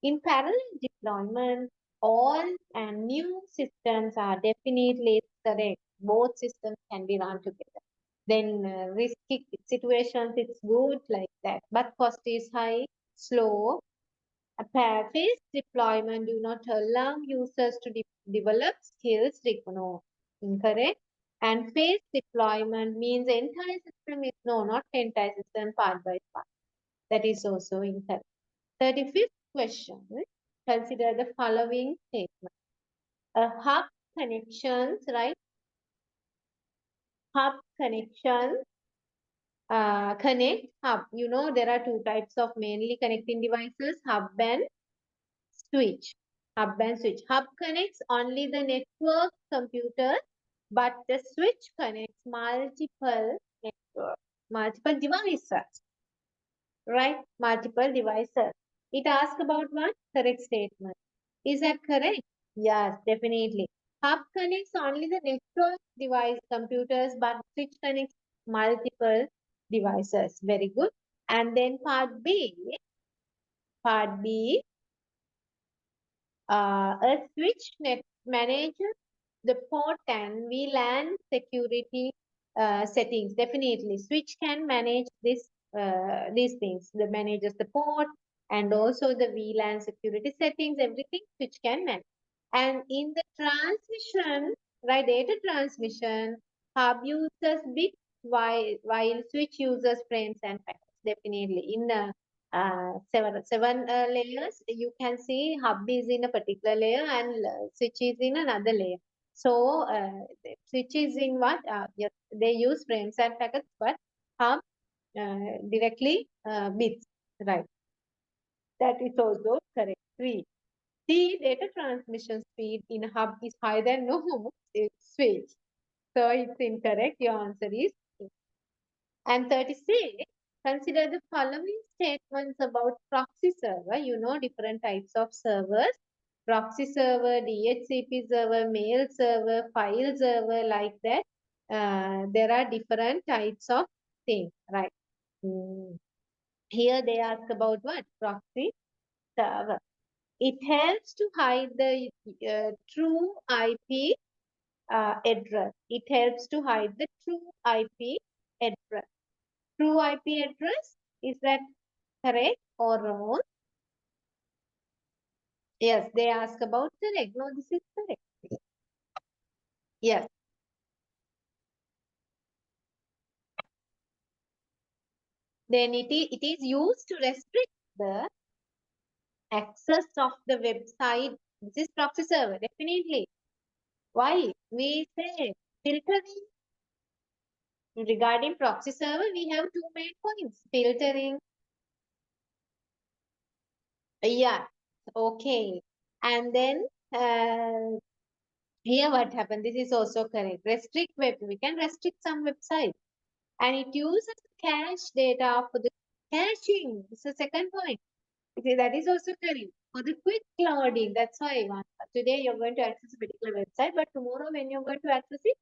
In parallel deployment, all and new systems are definitely correct. Both systems can be run together. Then risky situations, it's good like that. But cost is high, slow. A phased deployment do not allow users to develop skills. No, incorrect. And phased deployment means entire system is no, not entire system, part by part. That is also incorrect. 35th question. Consider the following statement. A hub connections, right? Hub connections, connect hub. You know, there are 2 types of mainly connecting devices, hub and switch. Hub and switch. Hub connects only the network computer, but the switch connects multiple networks. Multiple devices, right? Multiple devices. It asks about what? Correct statement. Is that correct? Yes, definitely. Hub connects only the network device computers, but switch connects multiple devices. Very good. And then part B, a switch net manages the port and VLAN security settings. Definitely, switch can manage these things. The manages the port and also the VLAN security settings. Everything switch can manage. And in the transmission, right, data transmission, hub uses bits while switch uses frames and packets. Definitely, in the seven layers, you can see hub is in a particular layer and switch is in another layer. So the switch is in what? Yes, they use frames and packets, but hub directly bits, right? That is also correct. Three. The data transmission speed in a hub is higher than no switch. So it's incorrect. Your answer is C. And 36, consider the following statements about proxy server. You know different types of servers. Proxy server, DHCP server, mail server, file server, like that. There are different types of things, right? Mm. Here they ask about what? Proxy server. It helps to hide the true IP address. It helps to hide the true IP address. True IP address, is that correct or wrong? Yes, they ask about correct. No, this is correct. Yes. Then it is used to restrict the access of the website. This is proxy server, definitely. Why? We say filtering. Regarding proxy server, we have two main points. Filtering. Yeah. Okay. And then here what happened? This is also correct. Restrict web. We can restrict some websites. And it uses cache data for the caching. This is the second point. Okay, that is also correct. For the quick loading, that's why today you're going to access a particular website, but tomorrow when you're going to access it,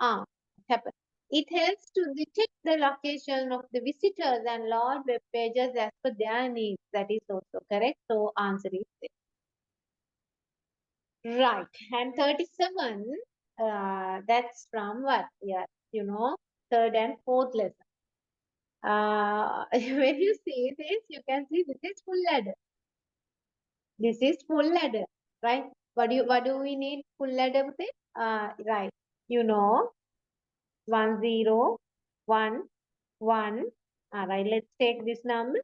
it happens. It helps to detect the location of the visitors and load web pages as per their needs. That is also correct. So answer is this. Right. And 37, that's from what? Yeah, third and fourth lesson. When you see this, you can see this is full ladder. This is full ladder, right? What do we need full ladder with it? Right. You know, 1 0 1 1. All right, let's take this number.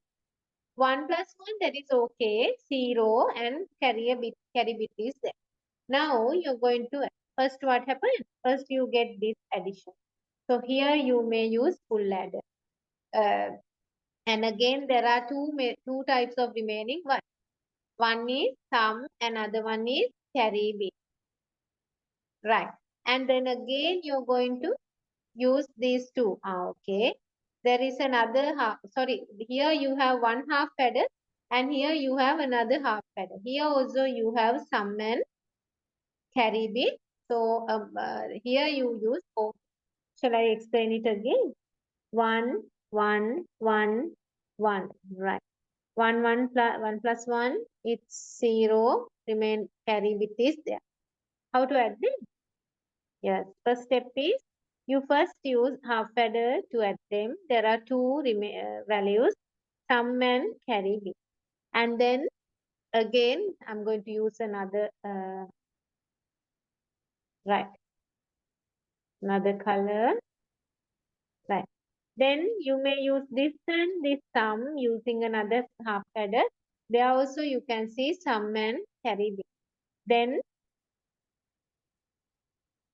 1 plus 1, that is okay. 0 and carry bit is there. Now you're going to, first what happened? First you get this addition. So here you may use full ladder. And again, there are two types of remaining one. One is sum, another one is carry bit. Right. And then again, you're going to use these two. Okay. There is another half. Sorry, here you have one half pedal and here you have another half pedal. Here also you have sum and carry bit. So here you use, shall I explain it again? 1, 1, 1, 1. Right. 1 plus 1, it's 0. Remain carry bit is there. How to add them? Yes. First step is you first use half adder to add them. There are two values, sum and carry bit. And then again, I'm going to use another, right, another color. Right. Then you may use this and this sum using another half adder. There also you can see sum and carry bit. Then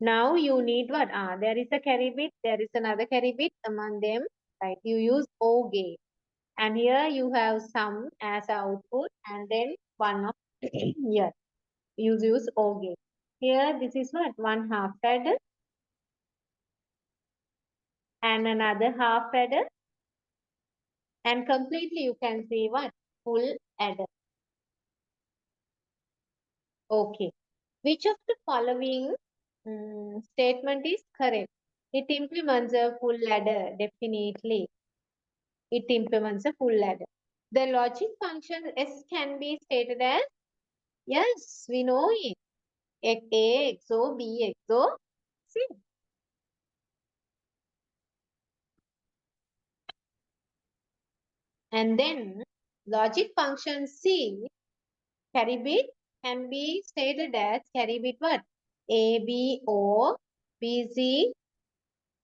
now you need what? There is a carry bit, there is another carry bit among them. Right. You use O gate. And here you have sum as output and then one of yes, you use O gate. Here this is what? One half adder and another half adder, and completely you can say what? Full adder. Okay. Which of the following statement is correct? It implements a full adder, definitely. It implements a full adder. The logic function S can be stated as, yes, we know it. A XO, B XO, C. And then logic function C, carry bit, can be stated as carry bit what? A, B, O, B, Z,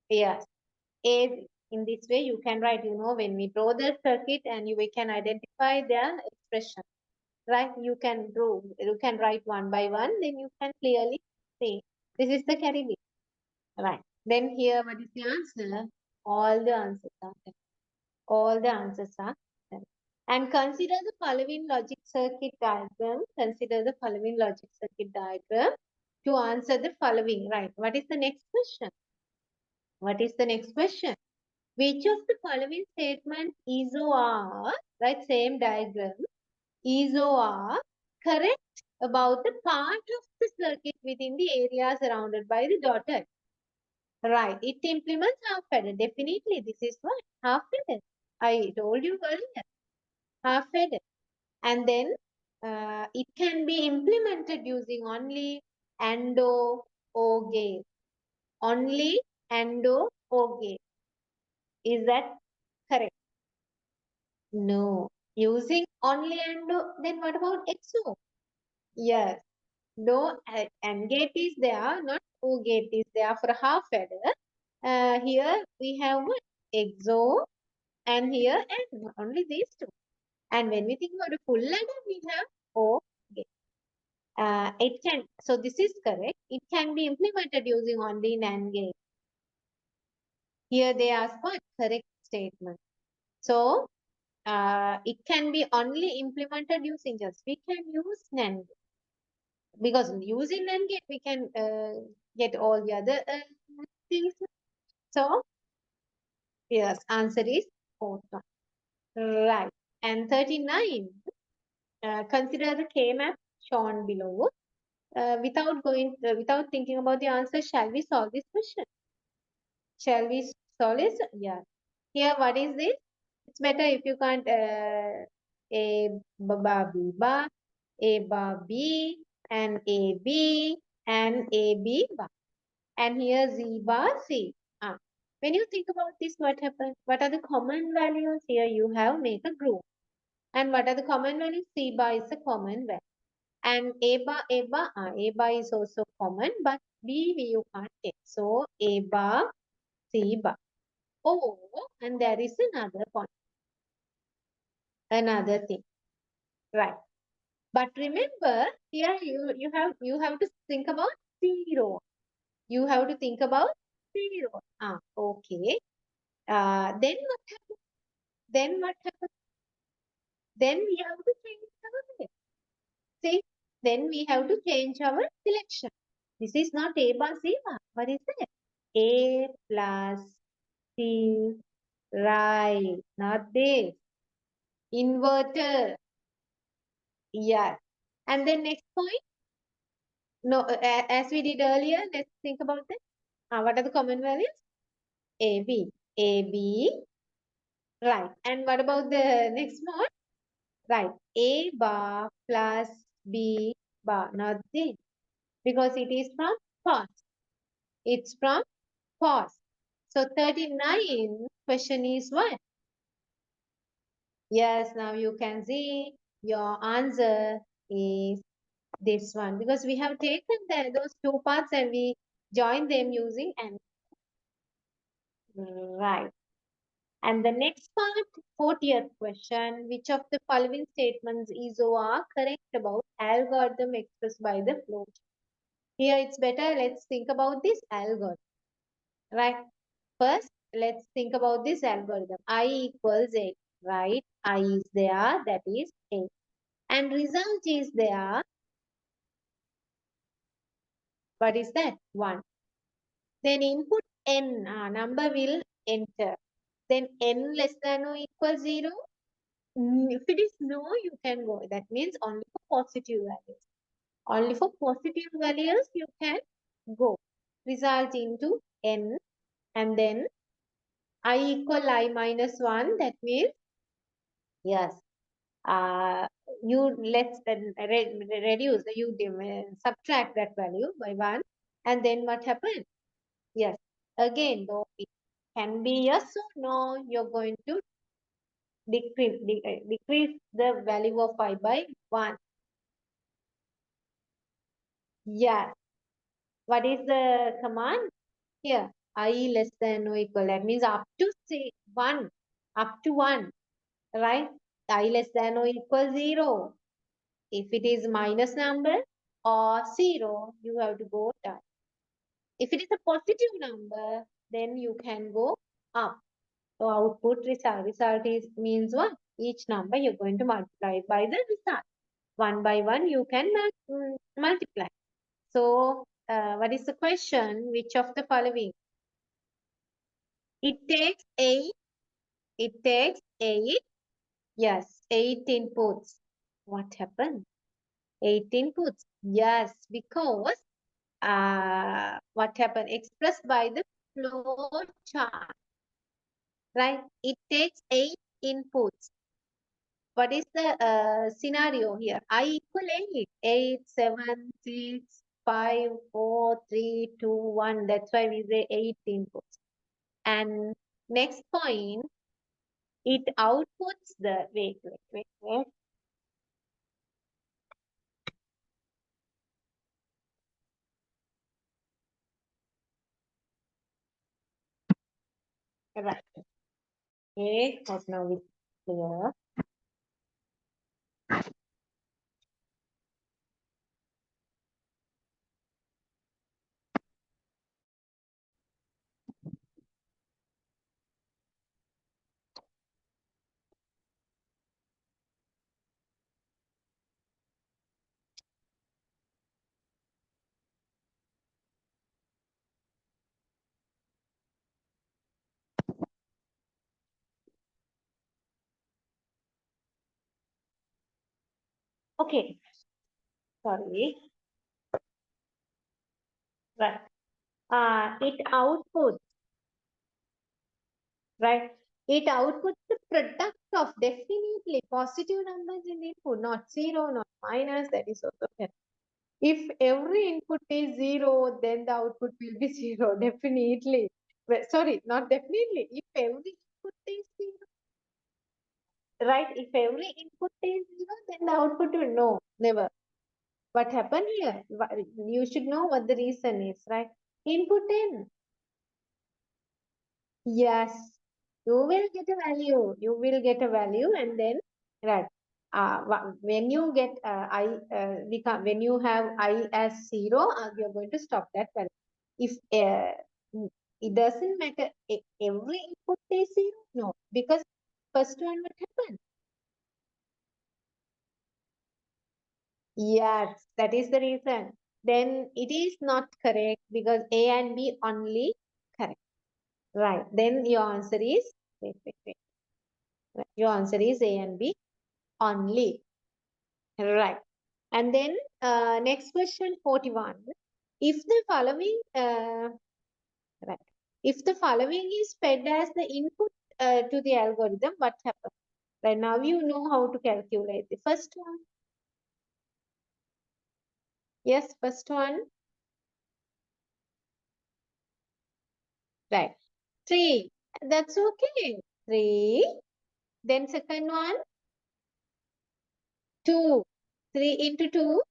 yes. A, in this way you can write, when we draw the circuit and we can identify their expression, right? You can write one by one, then you can clearly say, this is the carry bit, right? Then here, what is the answer? All the answers are there. All the answers are there. And consider the following logic circuit diagram. Consider the following logic circuit diagram to answer the following, right? What is the next question? What is the next question? Which of the following statement is or are, right, same diagram, is or are correct about the part of the circuit within the area surrounded by the dotted? Right, it implements half adder. Definitely, this is what? Half adder. I told you earlier, half adder. And then it can be implemented using only and or gate. Only and or gate. Is that correct? No. Using only and then what about XO? Yes. No, and gate is there, not O gate is there for half adder. Here we have what? XO and here and only these two. And when we think about a full ladder, we have O gate. So this is correct. It can be implemented using only NAND gate. Here they ask what? Correct statement. So it can be only implemented using just, we can use NAND gate. Because using NAND gate, we can get all the other things. So, yes, answer is fourth one. Right. And 39, consider the K-map shown below. Without thinking about the answer, shall we solve this question? Shall we solve this? Yeah. Here, what is this? It's better if you can't A ba B ba, A ba B, and A B, and A B ba. And here Z bar C. When you think about this, what happens? What are the common values? Here you have make a group. And what are the common values? C bar is a common value. And A bar is also common, but B you can't take. So A bar, C bar. Oh, and there is another point, another thing, right? But remember, here you have to think about zero. You have to think about zero. Okay. Then what happens? Then what happens? Then we have to change our name. See, then we have to change our selection. This is not A bar C bar. What is it? A plus C, right? Not this. Inverter. Yes. And then next point. No, as we did earlier, let's think about that. What are the common values? AB. AB. Right. And what about the next one? Right. A bar plus B bar. Not this. Because it is from past. It's from past. So 39 question is what? Yes, now you can see your answer is this one. Because we have taken those two parts and we joined them using and right. And the next part, 40th question, which of the following statements is or are correct about algorithm expressed by the flow? Here it's better, let's think about this algorithm, right? First, let's think about this algorithm. I equals A, right? I is there, that is A. And result is there, what is that? 1. Then input n, number will enter. Then n less than or equal 0. If it is no, you can go. That means only for positive values. Only for positive values you can go. Result into n, and then I equal I minus 1. That means, yes, uh, you let's reduce, you subtract that value by 1. And then what happened? Yes, again, though it can be yes or no, you're going to decrease the value of I by 1. Yes. What is the command? Here, I less than or equal. That means up to say 1. Up to 1. Right? I less than or equal 0. If it is minus number or 0, you have to go down. If it is a positive number, then you can go up. So output result. Result is means what? Each number you're going to multiply by the result. One by one you can multiply. So what is the question? Which of the following? It takes 8. It takes 8. Yes, 8 inputs. What happened? 8 inputs. Yes, because what happened? Expressed by the flow chart. Right? It takes 8 inputs. What is the scenario here? I equal 8. 8, 7, 6, 5, 4, 3, 2, 1. That's why we say 8 inputs. And next point, it outputs the, wait. Right. Okay, hope now it's clear. Okay, sorry. Right. It outputs, right? It outputs the product of definitely positive numbers in input, not 0, not minus. That is also correct. If every input is 0, then the output will be 0, definitely. Well, sorry, not definitely. If every input is 0, right? If every input is 0, then the output will no, never. What happened here? You should know what the reason is, right? Input n. Yes, you will get a value. You will get a value, and then, right. When you get when you have I as 0, you're going to stop that value. If it doesn't matter, every input is 0, no, because first one what happened? Yes, that is the reason. Then it is not correct because A and B only correct. Right. Then your answer is, wait. Right. Your answer is A and B only. Right. And then next question 41. If the following, right. If the following is fed as the input to the algorithm, what happens? Right now you know how to calculate the first one. Yes, first one. Right. 3. That's okay. 3. Then second one. 2. 3 into 2.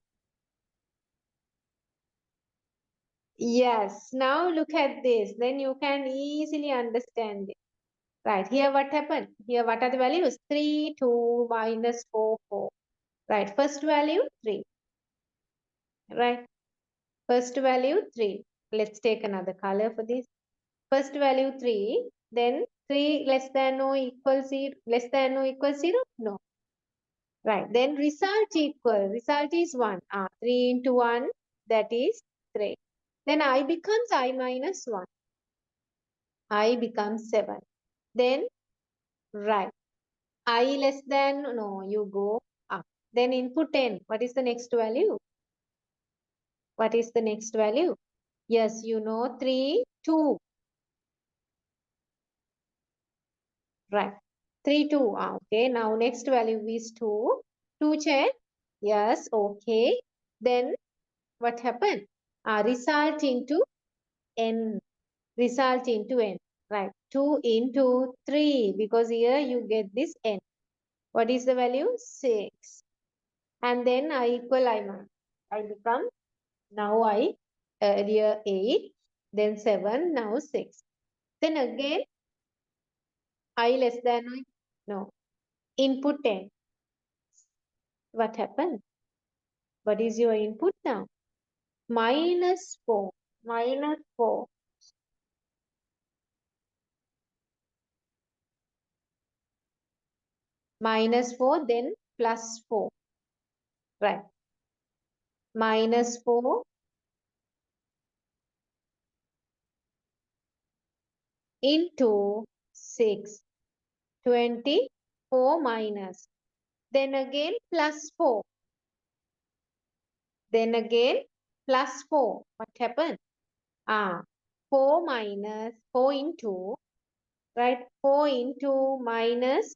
Yes. Now look at this. Then you can easily understand it. Right. Here what happened? Here what are the values? 3, 2, minus 4, 4. Right. First value 3. Right. First value 3. Let's take another color for this. First value 3. Then 3 less than or equals 0. Less than or equals 0? No. Right. Then result equal. Result is 1. 3 into 1. That is 3. Then I becomes I minus 1. I becomes 7. Then, right. I less than, no, you go up. Then input 10. What is the next value? What is the next value? Yes, you know 3, 2. Right. 3, 2. Okay. Now next value is 2. 2 check. Yes. Okay. Then what happened? Result into n. Result into n. Right. 2 into 3. Because here you get this n. What is the value? 6. And then I equal I mark. I become now I earlier 8. Then 7. Now 6. Then again I less than I. No. Input 10. What happened? What is your input now? Minus 4. Minus 4. Minus 4, then plus 4. Right. Minus 4 into 6. 24 minus. Then again plus 4. Then again plus 4. What happened? 4 minus 4 into, right? 4 into minus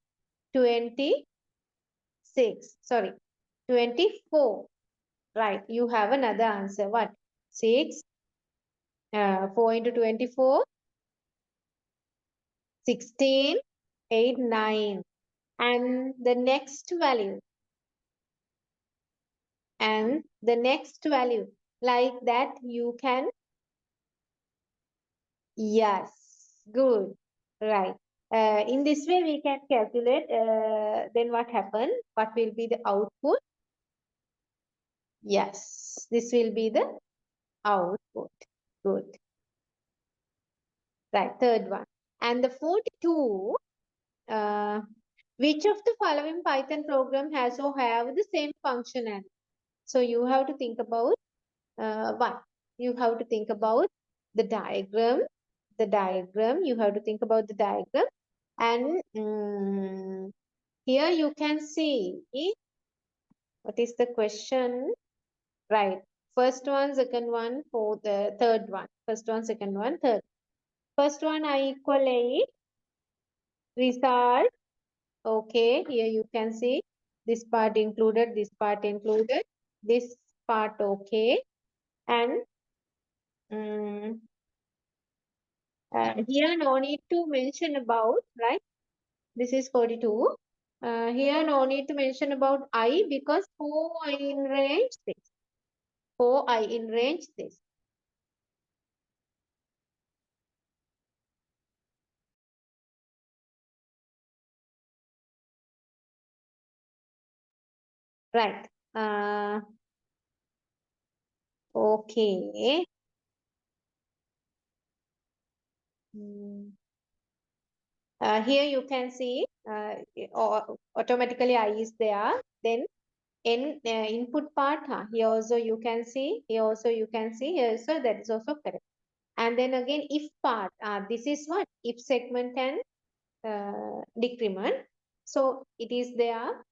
26. Sorry, 24. Right, you have another answer. What? 6, 4 into 24, 16, 8, 9. And the next value. And the next value. Like that you can. Yes, good. Right. In this way we can calculate. Then what happened? What will be the output? Yes, this will be the output. Good. Right, third one. And the 42, which of the following Python program has or have the same functionality? So you have to think about one. You have to think about the diagram. The diagram. You have to think about the diagram. And here you can see what is the question. Right. First one, second one, fourth, third one. First one, second one, third. First one I equal 8. Result. Okay, here you can see this part included, this part included, this part okay. And here no need to mention about, right? This is 42. Here no need to mention about I because 4I in range this. 4I in range this. Right. Okay. Here you can see automatically I is there. Then in input part, here also you can see, here also you can see, here so that is also correct. And then again if part, this is what? If segment and decrement. So it is there.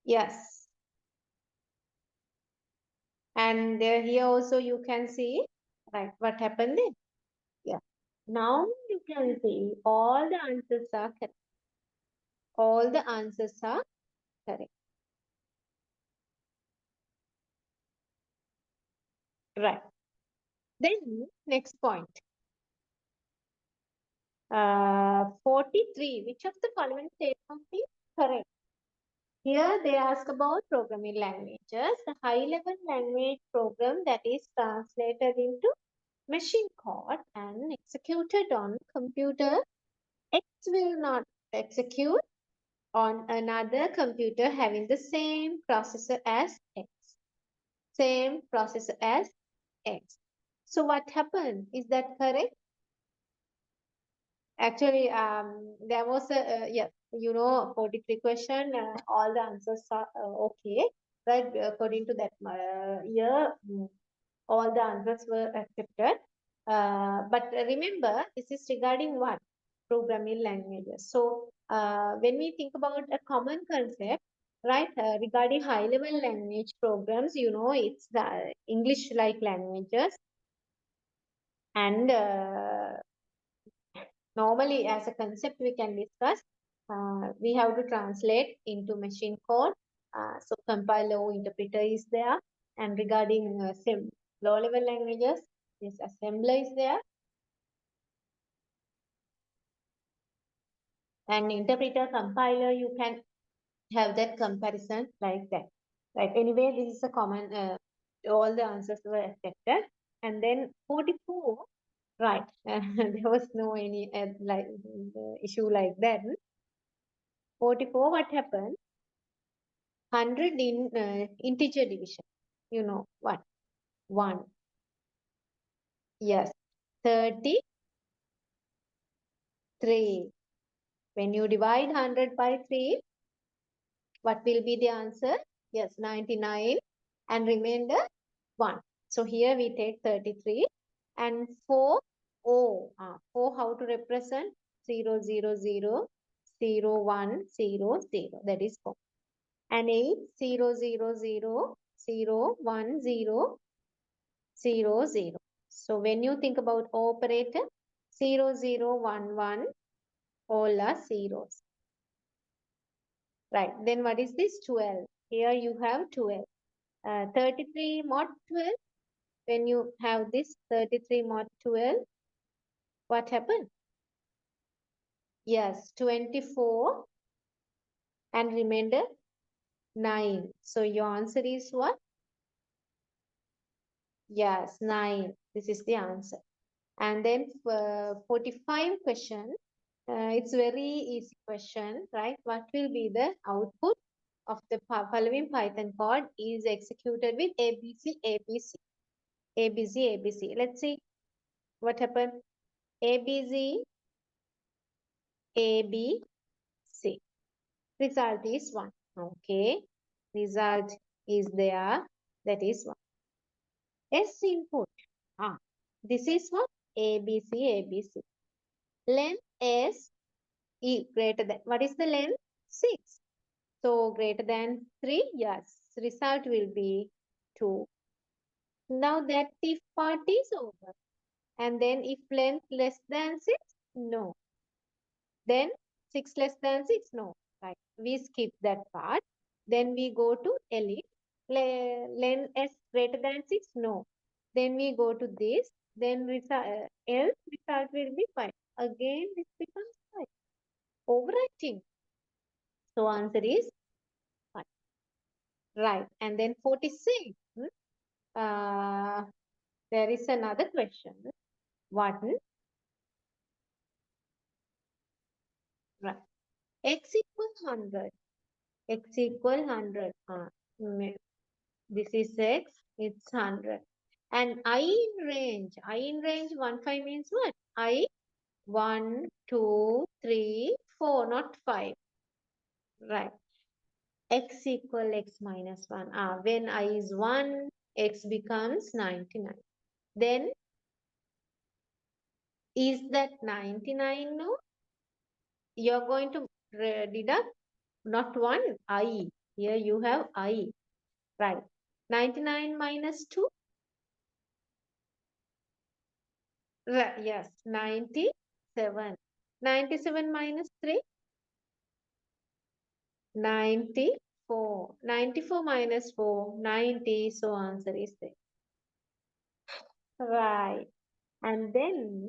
Yes. And here also you can see, right, what happened there. Yeah. Now you can see all the answers are correct. All the answers are correct. Right. Then next point. 43. Which of the following statements is correct? Here they ask about programming languages. The high-level language program that is translated into machine code and executed on computer X will not execute on another computer having the same processor as X. Same processor as X. So what happened? Is that correct? Actually, there was a, yeah, you know, 43 question, all the answers are okay, right? According to that year, all the answers were accepted. But remember, this is regarding what? Programming languages. So when we think about a common concept, right, regarding high-level language programs, you know, it's the English-like languages. And normally, as a concept, we can discuss, we have to translate into machine code. So compiler interpreter is there. And regarding low-level languages, this assembler is there. And interpreter, compiler, you can have that comparison like that. Right. Anyway, this is a common, all the answers were accepted. And then 44, right. There was no any like issue like that. 44, what happened? 100 in integer division. You know what? 1. Yes. 33. When you divide 100 by 3, what will be the answer? Yes, 99 and remainder 1. So here we take 33 and 4. Oh, 4 how to represent? 0, 0, 0, 0, 1, 0, 0. That is 4. And 8, 0, 0, 0, 0, 1, 0, 0, 0. So when you think about operator, 0, 0, 1, 1, all are zeros. Right. Then what is this? 12. Here you have 12. 33 mod 12. When you have this 33 mod 12, what happened? Yes, 24 and remainder 9. So your answer is what? Yes, 9. This is the answer. And then 45 question. It's very easy question, right? What will be the output of the following Python code is executed with ABC, ABC, ABC, ABC. Let's see what happened. ABC, ABC. Result is 1. Okay. Result is there. That is 1. S input. This is what? ABC, ABC. Length S is greater than. What is the length? 6. So greater than 3? Yes. Result will be 2. Now that if part is over. And then if length less than 6? No. Then 6 less than 6? No. Right. We skip that part. Then we go to elite. Length S greater than 6? No. Then we go to this. Then else result will be 5. Again, this becomes 5. Overwriting. So answer is 5. Right. And then 46. Uh, there is another question. What? Right. X equal 100. X equal 100. This is X. It's 100. And I in range. I in range 1, 5 means what? I 1, 2, 3, 4, not 5. Right. X equal X minus 1. When I is 1, X becomes 99. Then is that 99? No. You're going to deduct not 1, I. Here you have I. Right. 99 minus 2. Right. Yes. 97. 97 minus 3. 94. 94 minus 4. 90. So answer is there. Right. And then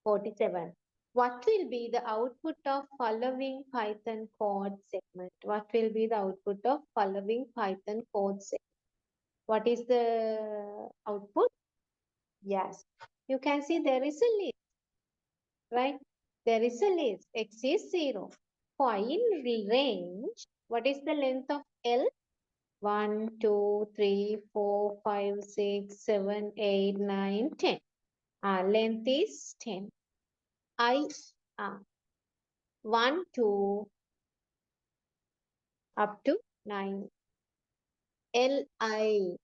47. What will be the output of following Python code segment? What will be the output of following Python code segment? What is the output? Yes. You can see there is a list, right? There is a list. X is 0. For in range, what is the length of L? 1, 2, 3, 4, 5, 6, 7, 8, 9, 10. Length is 10. I 1, 2 up to 9. Li,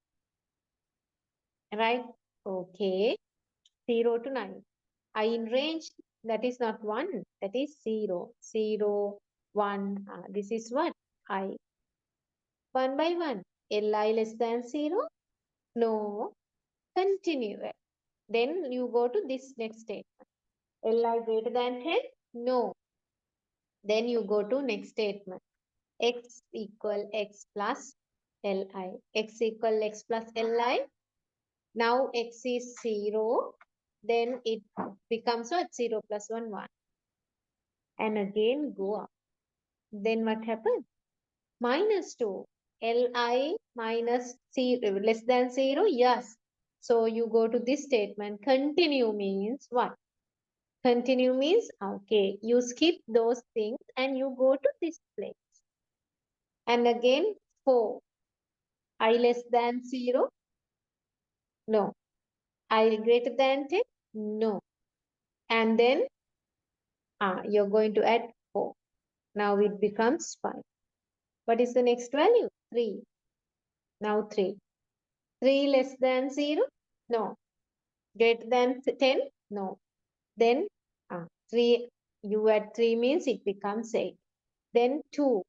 right? Okay. 0 to 9. I in range, that is not 1, that is 0. 0, 1, this is what? I. 1 by 1. Li less than 0? No. Continue. Then you go to this next statement. Li greater than 10? No. Then you go to next statement. X equal x plus Li. X equal x plus Li. Now x is 0. Then it becomes what? 0 plus 1, 1. And again go up. Then what happens? Minus 2. Li minus 0 less than 0? Yes. So you go to this statement. Continue means what? Continue means, okay, you skip those things and you go to this place. And again, 4. I less than 0? No. I greater than 10? No. And then you're going to add 4. Now it becomes 5. What is the next value? 3. Now 3. 3 less than 0? No. Greater than 10? No. Then 3, you add 3 means it becomes 8. Then 2.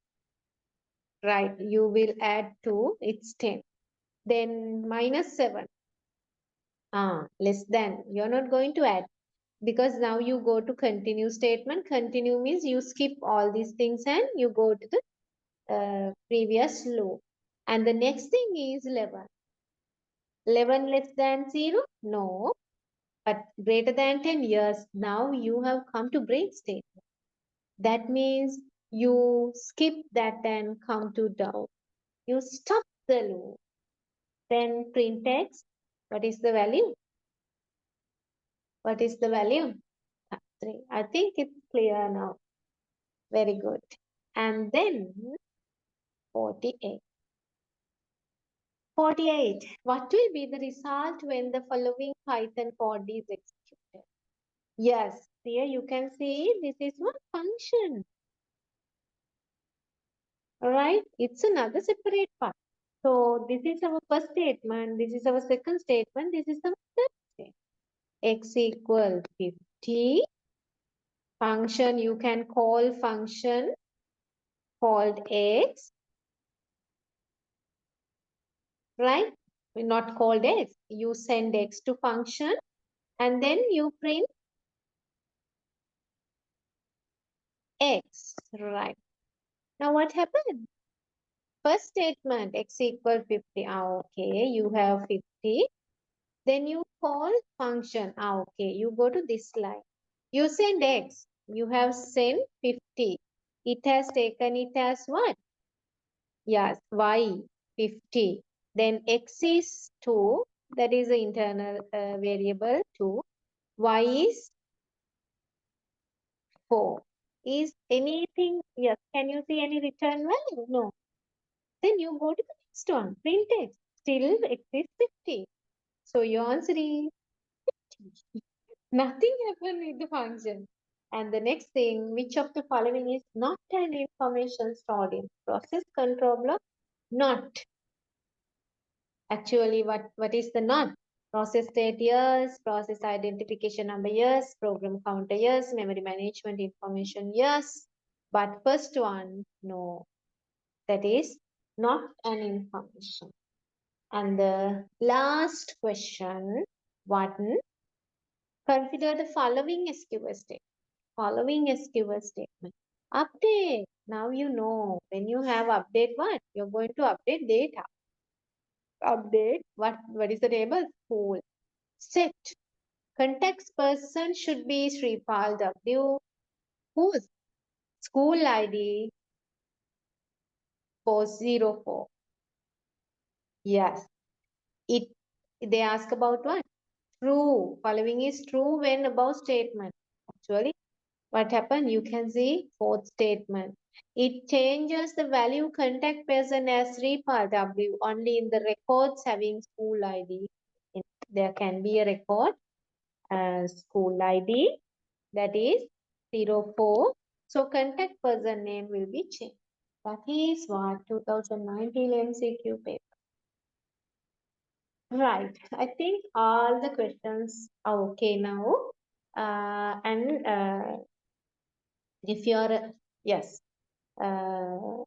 Right, you will add 2, it's 10. Then minus 7. Less than. You're not going to add because now you go to continue statement. Continue means you skip all these things and you go to the previous loop. And the next thing is 11. 11 less than 0? No. But greater than 10 years. Now you have come to break statement. That means you skip that and come to down. You stop the loop. Then print x. What is the value? What is the value? 3. I think it's clear now. Very good. And then 48. 48. What will be the result when the following Python code is executed? Yes, here you can see this is one function. Alright, it's another separate part. So this is our first statement, this is our second statement, this is our third statement. X equal 50. Function, you can call function called x, right? Not called x. You send x to function and then you print x, right? Now what happened? First statement, x equal 50. Okay, you have 50. Then you call function. Okay, you go to this line. You send x. You have sent 50. It has taken it as what? Yes, y 50. Then x is 2. That is the internal variable 2. Y is 4. Is anything, yes, can you see any return value? No. Then you go to the next one, print x. Still x is 50. So your answer is 50. Nothing happened with the function. And the next thing, which of the following is not an information stored in process control block? Not. Actually, what is the not? Process state, yes. Process identification number, yes. Program counter, yes. Memory management information, yes. But first one, no. That is not an information. And the last question, one, consider the following SQL statement. Following SQL statement. Update. Now you know when you have update what? You're going to update data. Update. What is the table? School. Set. Context person should be Sripal W. Whose? School ID 404. Yes. It. They ask about what? True. Following is true when above statement. Actually, what happened? You can see fourth statement. It changes the value contact person as Sripal W only in the records having school ID. There can be a record school ID that is 04. So contact person name will be changed. That is what 2019 MCQ paper. Right. I think all the questions are okay now. And if you're, yes, uh,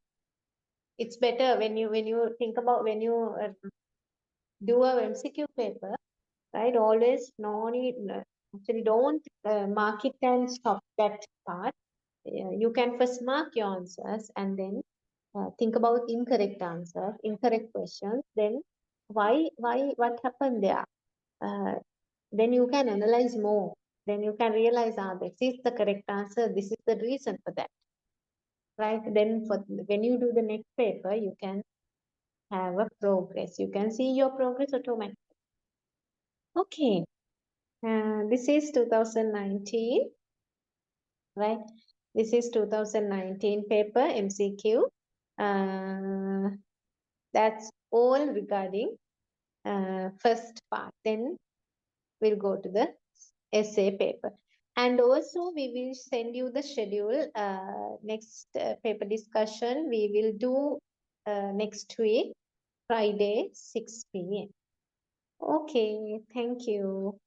it's better when you think about when you do a MCQ paper, right? Always no need, actually don't mark it and stop that part. You can first mark your answers and then think about incorrect answer, incorrect questions. Then what happened there? Uh, then you can analyze more. Then you can realize, this is the correct answer. This is the reason for that, right? Then for when you do the next paper, you can have a progress. You can see your progress automatically. Okay, this is 2019, right? This is 2019 paper MCQ. Uh, that's all regarding first part. Then we'll go to the essay paper. And also we will send you the schedule. Next paper discussion we will do next week, Friday, 6 p.m. Okay, thank you.